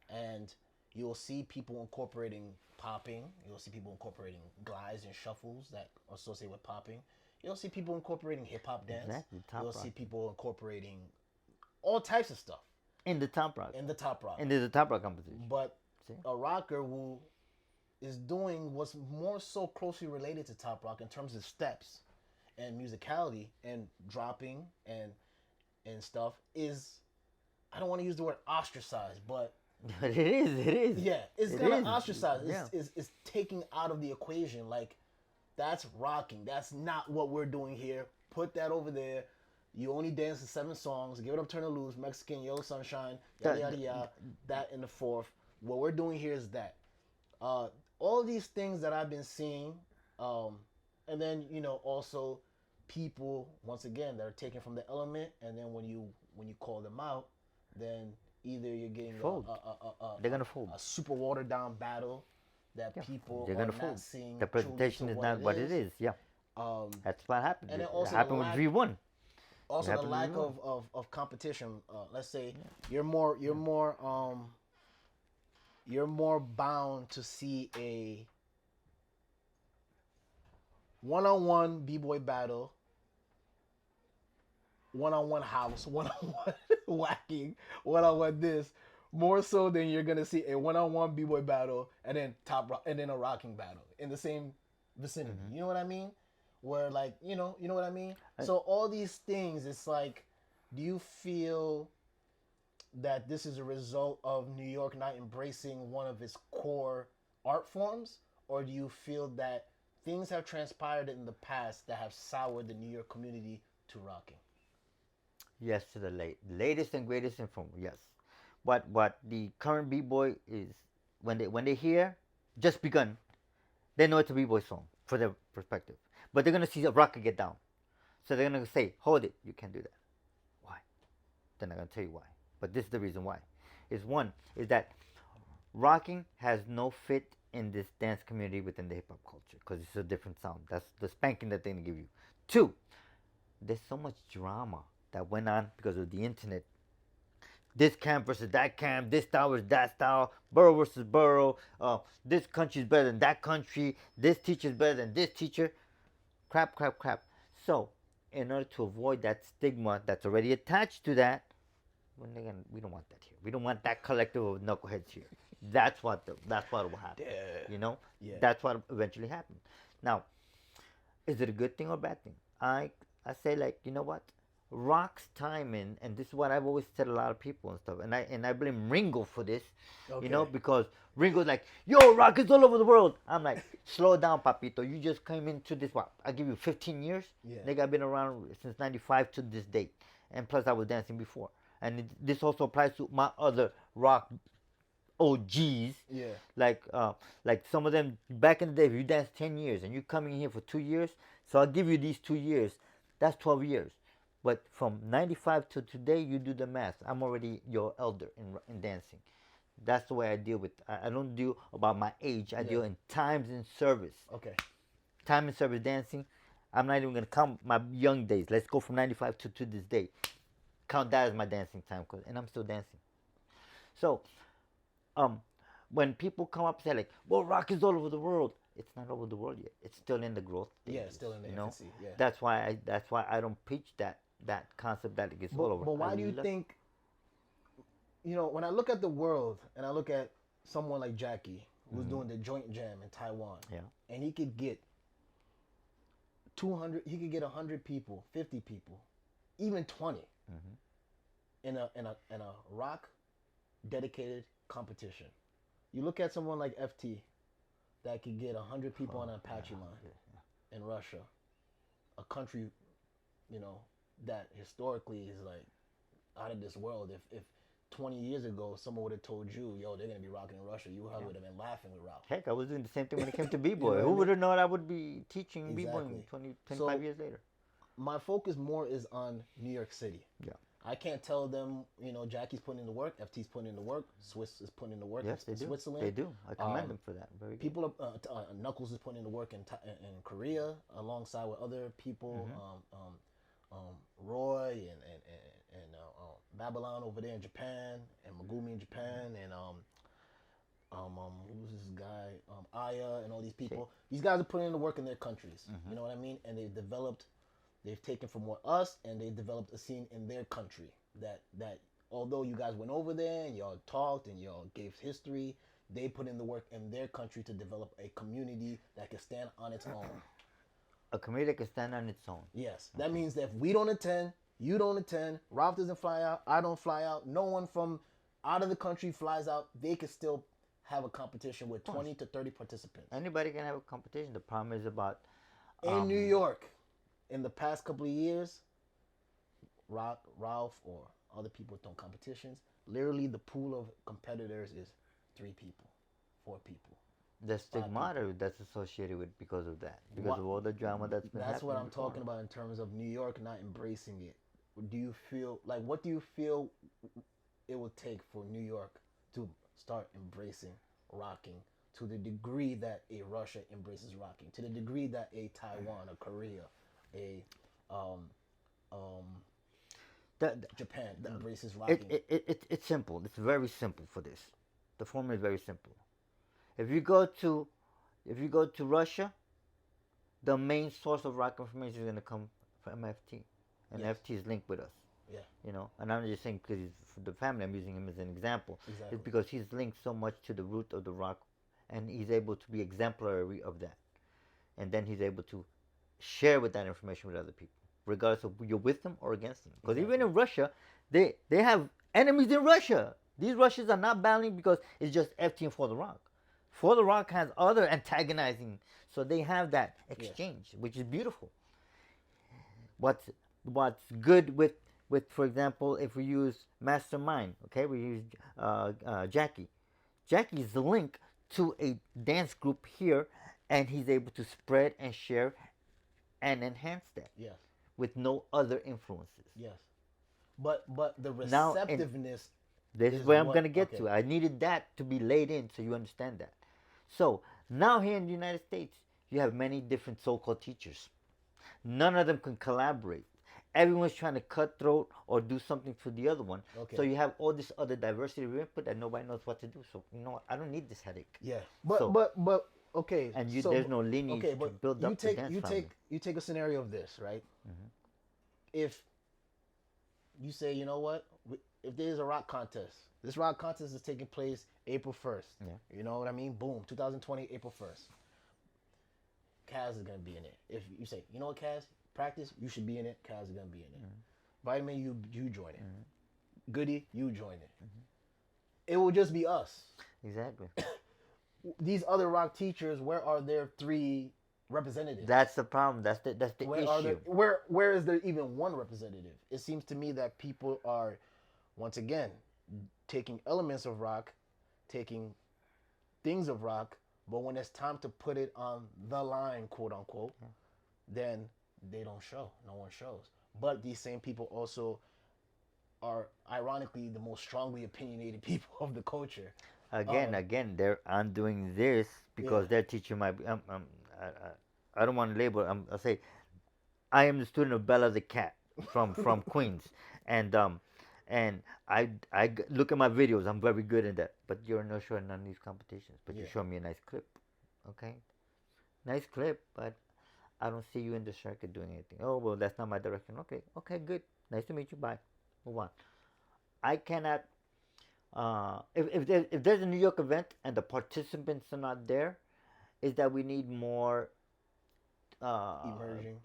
Speaker 2: and you'll see people incorporating popping. You'll see people incorporating glides and shuffles that are associated with popping. You'll see people incorporating hip hop dance.
Speaker 1: Exactly, top
Speaker 2: You'll
Speaker 1: rock.
Speaker 2: see people incorporating all types of stuff
Speaker 1: In the top rock.
Speaker 2: in the top rock.
Speaker 1: And there's a top rock competition.
Speaker 2: But
Speaker 1: See?
Speaker 2: a rocker who is doing what's more so closely related to top rock in terms of steps and musicality and dropping and stuff is, I don't want to use the word ostracized, but
Speaker 1: But it is.
Speaker 2: yeah, it's
Speaker 1: It
Speaker 2: gonna
Speaker 1: is.
Speaker 2: ostracize.
Speaker 1: Yeah.
Speaker 2: It's taking out of the equation. Like, that's rocking. That's not what we're doing here. Put that over there. You only dance to 7 songs. Give It Up, Turn It Loose, Mexican, Yellow Sunshine, yada yada yada. That in the 4th. What we're doing here is that. All these things that I've been seeing, and then also people, once again, that are taken from the element, and then when you call them out, then either you're getting
Speaker 1: Fold. They're gonna fold.
Speaker 2: a super watered down battle that people
Speaker 1: They're
Speaker 2: are
Speaker 1: gonna
Speaker 2: not
Speaker 1: fold.
Speaker 2: seeing.
Speaker 1: The presentation
Speaker 2: truly
Speaker 1: is
Speaker 2: to
Speaker 1: not what it is. Yeah, that's what happened.
Speaker 2: and then
Speaker 1: It
Speaker 2: also the
Speaker 1: happened with
Speaker 2: lack-
Speaker 1: V1.
Speaker 2: Also, the
Speaker 1: happened
Speaker 2: lack
Speaker 1: with V1.
Speaker 2: of competition. Let's say you're more bound to see a one-on-one b-boy battle, one-on-one house, one-on-one whacking, one-on-one this, more so than you're gonna see a one-on-one b-boy battle and then and then a rocking battle in the same vicinity.
Speaker 1: Mm-hmm.
Speaker 2: You know what I mean? Where, like, you know what I mean? So all these things, it's like, do you feel that this is a result of New York not embracing one of its core art forms, or do you feel that things have transpired in the past that have soured the New York community to rocking?
Speaker 1: Yes, to the latest and greatest inform. Yes, what the current b-boy is, when they hear Just Begun, they know it's a b-boy song for their perspective, but they're gonna see a rocker get down, so they're gonna say, hold it, you can't do that. Why? They're not gonna tell you why, but this is the reason why. Is that rocking has no fit in this dance community within the hip hop culture because it's a different sound. That's the spanking that they're gonna give you. Two, there's so much drama that went on because of the internet. This camp versus that camp, this style versus that style, borough versus borough. This country is better than that country. This teacher is better than this teacher. Crap, crap, crap. So, in order to avoid that stigma that's already attached to that, we don't want that here. We don't want that collective of knuckleheads here. That's what will happen.
Speaker 2: Yeah.
Speaker 1: You know,
Speaker 2: Yeah.
Speaker 1: that's what eventually happened. Now, is it a good thing or a bad thing? I say like, you know what? Rock's timing, and this is what I've always said to a lot of people and stuff, and I blame Ringo for this, you know,
Speaker 2: Okay.
Speaker 1: because Ringo's like, yo, rock is all over the world. I'm like, slow down, papito. You just came into this. What? I give you 15 years.
Speaker 2: Yeah.
Speaker 1: Nigga, I've been around since '95 to this date, and plus I was dancing before, and this also applies to my other rock OGs.
Speaker 2: Yeah.
Speaker 1: Like some of them back in the day, if you danced 10 years and you coming here for 2 years, so I'll give you these 2 years. That's 12 years. But from '95 to today, you do the math. I'm already your elder in dancing. That's the way I deal with. I don't deal about my age. I deal in times in service.
Speaker 2: Okay.
Speaker 1: Time in service dancing. I'm not even gonna count my young days. Let's go from '95 to this day. Count that as my dancing time, and I'm still dancing. So, when people come up and say like, "Well, rock is all over the world," it's not over the world yet. It's still in the growth stages.
Speaker 2: Yeah, it's still in the
Speaker 1: you know?
Speaker 2: infancy. Yeah.
Speaker 1: That's why I don't preach that concept that it gets all over.
Speaker 2: But why do you think? You know, when I look at the world and I look at someone like Jackie, who's doing the joint jam in Taiwan,
Speaker 1: Yeah.
Speaker 2: and he could get 200, he could get 100 people, 50 people, even 20 in a rock dedicated competition. You look at someone like FT that could get 100 people on an Apache line in Russia, a country, you know, that historically is like out of this world. If 20 years ago someone would have told you, yo, they're gonna be rocking in Russia, you would have been laughing with Ralph.
Speaker 1: Heck, I was doing the same thing when it came to b-boy.
Speaker 2: know what I
Speaker 1: Who
Speaker 2: mean?
Speaker 1: would have known I would be teaching b-boy
Speaker 2: Exactly.
Speaker 1: 25
Speaker 2: So-
Speaker 1: years later?
Speaker 2: My focus more is on New York City.
Speaker 1: Yeah.
Speaker 2: I can't tell them, you know, Jackie's putting in the work, FT's putting in the work, Swiss is putting in the work
Speaker 1: Yes, they
Speaker 2: in
Speaker 1: do.
Speaker 2: Switzerland.
Speaker 1: They do. I commend them for that. Very good.
Speaker 2: People are, Knuckles is putting in the work in Korea alongside with other people, Roy and Babylon over there in Japan, and Megumi in Japan, and who's this guy, Aya, and all these people. These guys are putting in the work in their countries. You know what I mean? And they've taken from what us, and they've developed a scene in their country that although you guys went over there and y'all talked and y'all gave history, they put in the work in their country to develop a community that can stand on its own.
Speaker 1: A community that can stand on its own.
Speaker 2: Yes, that means that if we don't attend, you don't attend, Ralph doesn't fly out, I don't fly out, no one from out of the country flies out, they can still have a competition with 20 to 30 participants.
Speaker 1: Anybody can have a competition. The problem is about
Speaker 2: In New York, in the past couple of years, Ralph or other people with competitions, literally the pool of competitors is 3 people, 4 people.
Speaker 1: the stigmata that's associated with because of that, because of all the drama that's been happening.
Speaker 2: That's what I'm
Speaker 1: before.
Speaker 2: talking about in terms of New York not embracing it. Do you feel like, what do you feel it will take for New York to start embracing rocking to the degree that a Russia embraces rocking, to the degree that a Taiwan, a Korea, a Japan embraces rocking?
Speaker 1: It's simple. It's very simple for this. The formula is very simple. If you go to Russia, the main source of rock information is going to come from FT, and
Speaker 2: Yes.
Speaker 1: FT is linked with us.
Speaker 2: Yeah.
Speaker 1: You know, and I'm just saying because he's for the family. I'm using him as an example.
Speaker 2: Exactly.
Speaker 1: It's because he's linked so much to the root of the rock, and he's able to be exemplary of that, and then he's able to share with that information with other people, regardless of you're with them or against them. Because even in Russia, they have enemies in Russia. These Russians are not battling because it's just FT and For the Rock. For the Rock has other antagonizing, so they have that exchange, which is beautiful. What's good with for example, if we use Mastermind, okay, we use Jackie. Jackie is the link to a dance group here, and he's able to spread and share and enhance that
Speaker 2: Yes.
Speaker 1: with no other influences.
Speaker 2: Yes. But the
Speaker 1: Now,
Speaker 2: receptiveness.
Speaker 1: This is
Speaker 2: Is
Speaker 1: where I'm
Speaker 2: what-
Speaker 1: going to get
Speaker 2: okay.
Speaker 1: to. I needed that to be laid in so you understand that. So now here in the United States, you have many different so-called teachers. None of them can collaborate. Everyone's trying to cutthroat or do something for the other one. So
Speaker 2: Okay.
Speaker 1: you have all this other diversity of input that nobody knows what to do. So you know what? I don't need this headache.
Speaker 2: Yeah.
Speaker 1: So
Speaker 2: But okay.
Speaker 1: and you
Speaker 2: So
Speaker 1: there's no lineage
Speaker 2: okay,
Speaker 1: to
Speaker 2: but
Speaker 1: build
Speaker 2: you
Speaker 1: up the
Speaker 2: take
Speaker 1: dance family.
Speaker 2: you take a scenario of this, right?
Speaker 1: Mm-hmm.
Speaker 2: If you say, you know what, if there's a rock contest, this rock contest is taking place April 1st.
Speaker 1: Yeah.
Speaker 2: You know what I mean? Boom, 2020, April 1st. Kaz is gonna be in it. If you say, you know what, Kaz, practice, you should be in it. Kaz is gonna be in it. Vitamin, you join it. Goody, you join it. It will just be us.
Speaker 1: Exactly.
Speaker 2: These other rock teachers, where are their three representatives?
Speaker 1: That's the problem. That's the
Speaker 2: where
Speaker 1: issue.
Speaker 2: Where is there even one representative? It seems to me that people are, once again, taking elements of rock, taking things of rock, but when it's time to put it on the line, quote unquote, then they don't show. No one shows. But these same people also are ironically the most strongly opinionated people of the culture.
Speaker 1: Again, they're undoing this because their teacher might be. I don't want to label. I'll say, I am the student of Bella the cat from Queens, and I look at my videos. I'm very good at that. But you're not showing none of these competitions. But you show me a nice clip, okay? Nice clip, but I don't see you in the circuit doing anything. Oh well, that's not my direction. Okay, good. Nice to meet you. Bye. Move on. I cannot. If there's a New York event and the participants are not there, is that we need more.
Speaker 2: Emerging.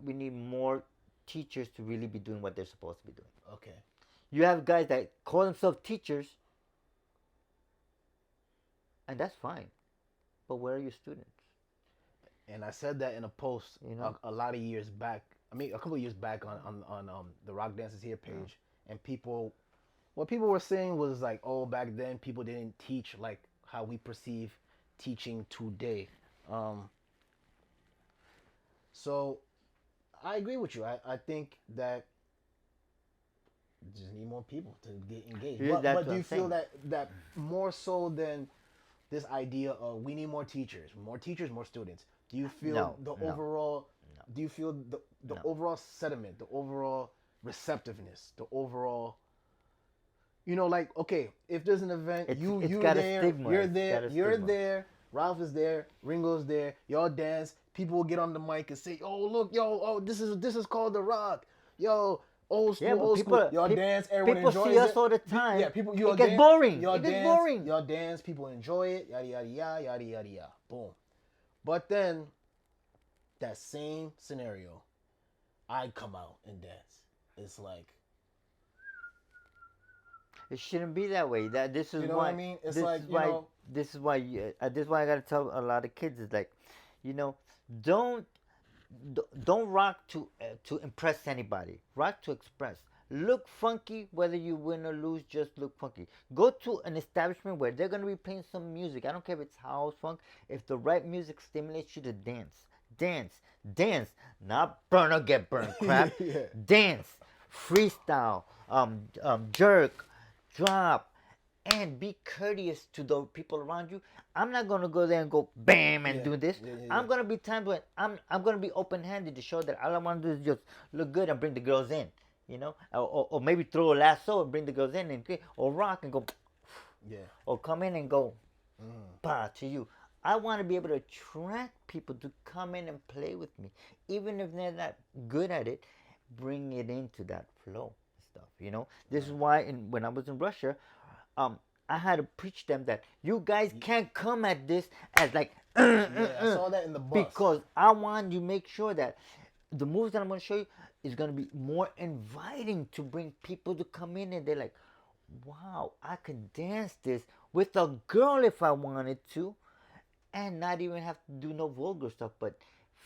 Speaker 1: We need more teachers to really be doing what they're supposed to be doing.
Speaker 2: Okay.
Speaker 1: You have guys that call themselves teachers, and that's fine, but where are your students?
Speaker 2: And I said that in a post,
Speaker 1: You know?
Speaker 2: a lot of years back. I mean, a couple of years back on the Rock Dances Here page, and what people were saying was like, oh, back then people didn't teach like how we perceive teaching today. So I agree with you. I think that just need more people to get engaged.
Speaker 1: Yeah,
Speaker 2: But do you feel that more so than this idea of we need more teachers, more students? Do you feel overall? Do you feel the overall sentiment, the overall receptiveness, the overall? You know, like, okay, if there's an event, you're there, Ralph is there, Ringo's there, y'all dance, people will get on the mic and say, oh look, this is called The Rock, yo, old school, y'all dance, everyone enjoys it.
Speaker 1: People see us all the time.
Speaker 2: Yeah, people,
Speaker 1: it gets boring.
Speaker 2: Y'all dance, people enjoy it, yada yada yada yada yada yada, boom. But then, that same scenario, I come out and dance. It's like,
Speaker 1: it shouldn't be that way. This is
Speaker 2: you know
Speaker 1: why.
Speaker 2: what I mean? It's
Speaker 1: this
Speaker 2: like,
Speaker 1: is why. This is why. This is why I gotta tell a lot of kids is like, don't rock to impress anybody. Rock to express. Look funky, whether you win or lose. Just look funky. Go to an establishment where they're gonna be playing some music. I don't care if it's house, funk. If the right music stimulates you to dance, not burn or get burned crap. Dance, freestyle, jerk, drop, and be courteous to the people around you. I'm not gonna go there and go bam and do this. I'm gonna be times when I'm gonna be open-handed to show that all I want to do is just look good and bring the girls in, or maybe throw a lasso and bring the girls in, or rock and go, or come in and go, bah to you. I want to be able to attract people to come in and play with me, even if they're not good at it. Bring it into that flow stuff. This is why when I was in Russia, I had to preach them that you guys can't come at this as like
Speaker 2: I saw that in the bus.
Speaker 1: Because I want you to make sure that the moves that I'm going to show you is going to be more inviting to bring people to come in and they're like, wow, I can dance this with a girl if I wanted to, and not even have to do no vulgar stuff, but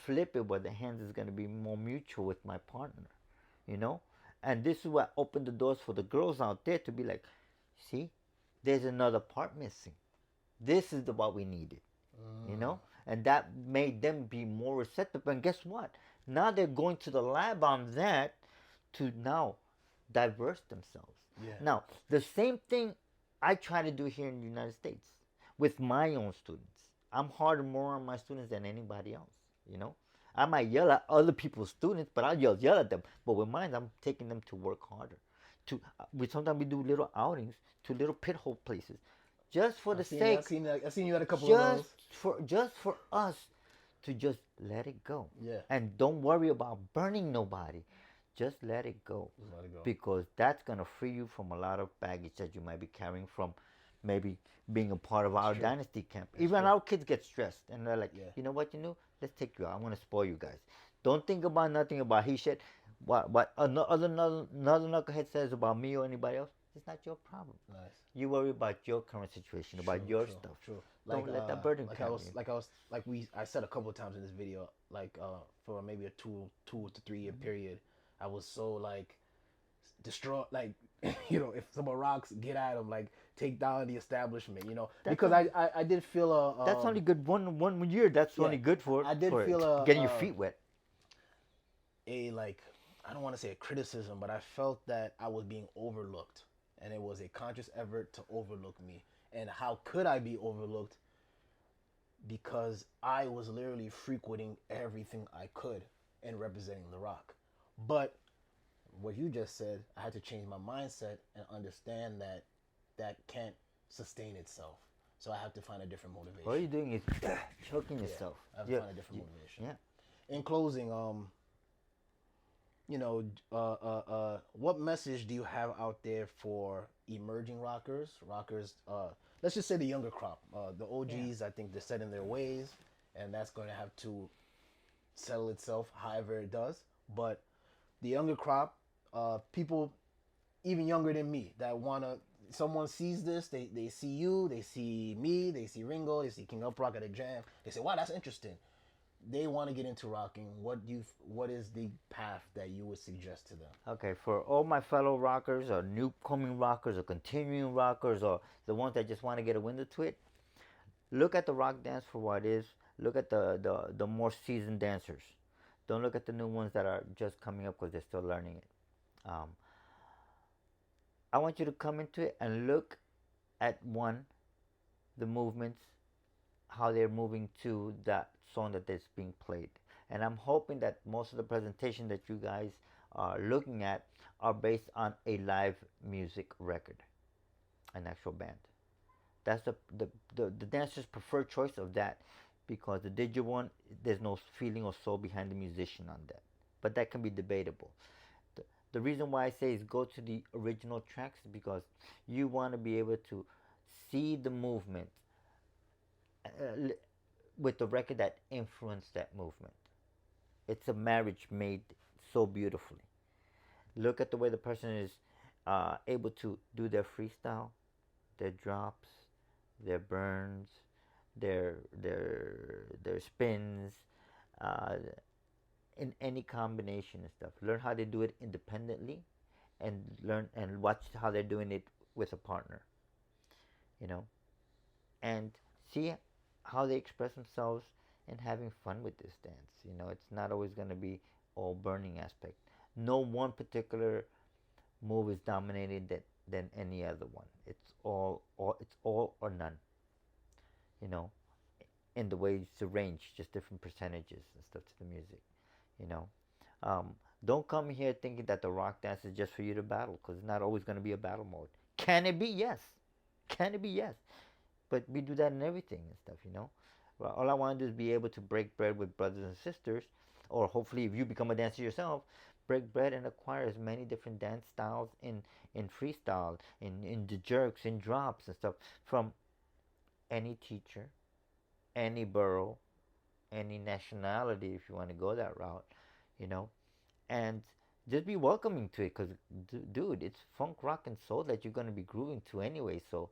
Speaker 1: flip it where the hands is going to be more mutual with my partner, And this is what opened the doors for the girls out there to be like, see, there's another part missing. This is what we needed, And that made them be more receptive. And guess what? Now they're going to the lab on that to now diverse themselves.
Speaker 2: Yeah.
Speaker 1: Now, the same thing I try to do here in the United States with my own students. I'm harder more on my students than anybody else. You know, I might yell at other people's students, but I'll yell at them. But with mine, I'm taking them to work harder. To we sometimes we do little outings to little pit hole places, just for the sake,
Speaker 2: I've seen you at a couple of
Speaker 1: just
Speaker 2: those.
Speaker 1: just for us to just let it go,
Speaker 2: Yeah.
Speaker 1: and don't worry about burning nobody. Just let it go,
Speaker 2: Just let it go.
Speaker 1: because that's gonna free you from a lot of baggage that you might be carrying from maybe being a part of our
Speaker 2: true.
Speaker 1: dynasty camp.
Speaker 2: That's
Speaker 1: Even
Speaker 2: true.
Speaker 1: our kids get stressed and they're like,
Speaker 2: Yeah.
Speaker 1: you know what, let's take you out. I want to spoil you guys. Don't think about nothing about he shit. What another knucklehead says about me or anybody else, it's not your problem.
Speaker 2: Nice.
Speaker 1: You worry about your current situation, about your
Speaker 2: True.
Speaker 1: stuff.
Speaker 2: True.
Speaker 1: Don't let that burden
Speaker 2: like
Speaker 1: carry you.
Speaker 2: I said a couple of times in this video, for maybe a 2 to 3 year period, I was so like destroy, like, if someone rocks, get at them, like, take down the establishment,
Speaker 1: That's
Speaker 2: because
Speaker 1: only-
Speaker 2: I did feel
Speaker 1: That's only good one year. That's
Speaker 2: yeah,
Speaker 1: only good for
Speaker 2: I did
Speaker 1: for
Speaker 2: feel
Speaker 1: getting your feet wet.
Speaker 2: like, I don't want to say a criticism, but I felt that I was being overlooked, and it was a conscious effort to overlook me. And how could I be overlooked? Because I was literally frequenting everything I could and representing the rock. But what you just said, I had to change my mindset and understand that that can't sustain itself. So I have to find a different motivation.
Speaker 1: All you're doing is choking yourself.
Speaker 2: I have to find a different motivation.
Speaker 1: Yeah.
Speaker 2: In closing, what message do you have out there for emerging rockers? Let's just say the younger crop. The OGs, I think they're set in their ways, and that's going to have to settle itself however it does. But the younger crop, people even younger than me that someone sees this, they see you, they see me, they see Ringo, they see King Uprock at a jam, they say, wow, that's interesting. They want to get into rocking. What is the path that you would suggest to them?
Speaker 1: Okay, for all my fellow rockers or newcoming rockers or continuing rockers or the ones that just want to get a window to it, look at the rock dance for what it is. Look at the more seasoned dancers. Don't look at the new ones that are just coming up because they're still learning it. I want you to come into it and look at the movements, how they're moving to that song that is being played. And I'm hoping that most of the presentation that you guys are looking at are based on a live music record, an actual band. That's the dancer's preferred choice of that, because the digital one, there's no feeling or soul behind the musician on that. But that can be debatable. The reason why I say is go to the original tracks, because you want to be able to see the movement with the record that influenced that movement. It's a marriage made so beautifully. Look at the way the person is able to do their freestyle, their drops, their burns, their spins, uh, in any combination and stuff. Learn how they do it independently, and learn and watch how they're doing it with a partner. You know, and see how they express themselves and having fun with this dance. It's not always going to be all burning aspect. No one particular move is dominated than any other one. It's all or none. You know, in the way it's arranged, just different percentages and stuff to the music. You know, don't come here thinking that the rock dance is just for you to battle, because it's not always going to be a battle mode. Can it be? Yes. Can it be? Yes. But we do that in everything and stuff. Well, all I want to do is be able to break bread with brothers and sisters, or hopefully, if you become a dancer yourself, break bread and acquire as many different dance styles in freestyle, in the jerks, in drops and stuff from any teacher, any borough, any nationality, if you want to go that route, you know, and just be welcoming to it, because, dude, it's funk, rock, and soul that you're going to be grooving to anyway. So,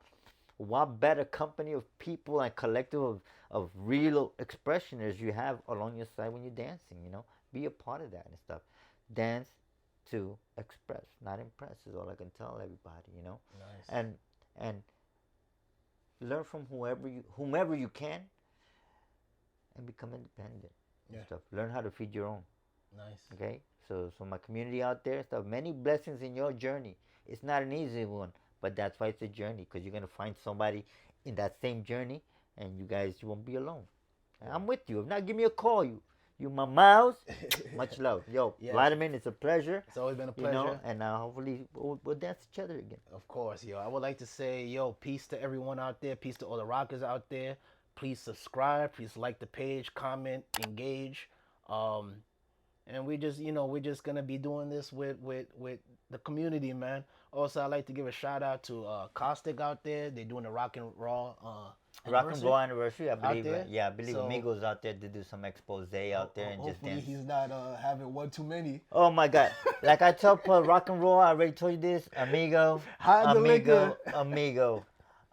Speaker 1: what better company of people and collective of real expressioners you have along your side when you're dancing, Be a part of that and stuff. Dance to express, not impress, is all I can tell everybody.
Speaker 2: Nice.
Speaker 1: And learn from whomever you can, and become independent and stuff. Learn how to feed your own.
Speaker 2: Nice.
Speaker 1: Okay? So my community out there, stuff, many blessings in your journey. It's not an easy one, but that's why it's a journey, because you're going to find somebody in that same journey and you guys won't be alone. And I'm with you. If not, give me a call. You my mouse. Much love. Yo,
Speaker 2: Yes.
Speaker 1: Vitamin, it's a pleasure.
Speaker 2: It's always been a
Speaker 1: You
Speaker 2: pleasure.
Speaker 1: know, and hopefully we'll dance each other again.
Speaker 2: Of course, yo. I would like to say, yo, peace to everyone out there. Peace to all the rockers out there. Please subscribe. Please like the page, comment, engage. And we just, we're just gonna be doing this with the community, man. Also, I'd like to give a shout out to Caustic out there. They're doing the Rock and Raw
Speaker 1: Rock and Roll anniversary, I believe.
Speaker 2: there?
Speaker 1: Yeah, I believe
Speaker 2: So-
Speaker 1: Amigos out there to do some expose out there and just
Speaker 2: Hopefully
Speaker 1: dance.
Speaker 2: he's not having one too many.
Speaker 1: Oh my God! Like I tell Rock and Roll, I already told you this. Amigo,
Speaker 2: Hide the liquor.
Speaker 1: amigo.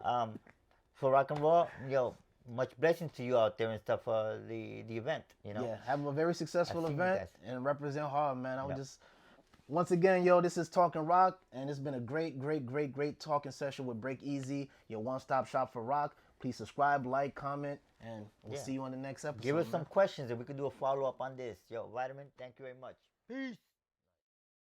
Speaker 1: For Rock and Roll, yo, much blessings to you out there and stuff. The event,
Speaker 2: Yeah, have a very successful
Speaker 1: I've seen you
Speaker 2: event
Speaker 1: guys.
Speaker 2: and represent hard, man. I would
Speaker 1: Yeah.
Speaker 2: just once again, yo, this is Talking Rock, and it's been a great talking session with BreakEasy, your one-stop shop for rock. Please subscribe, like, comment, and we'll
Speaker 1: Yeah.
Speaker 2: see you on the next episode.
Speaker 1: Give us some
Speaker 2: man.
Speaker 1: questions and we can do a follow up on this. Yo, Vitamin, thank you very much. Peace.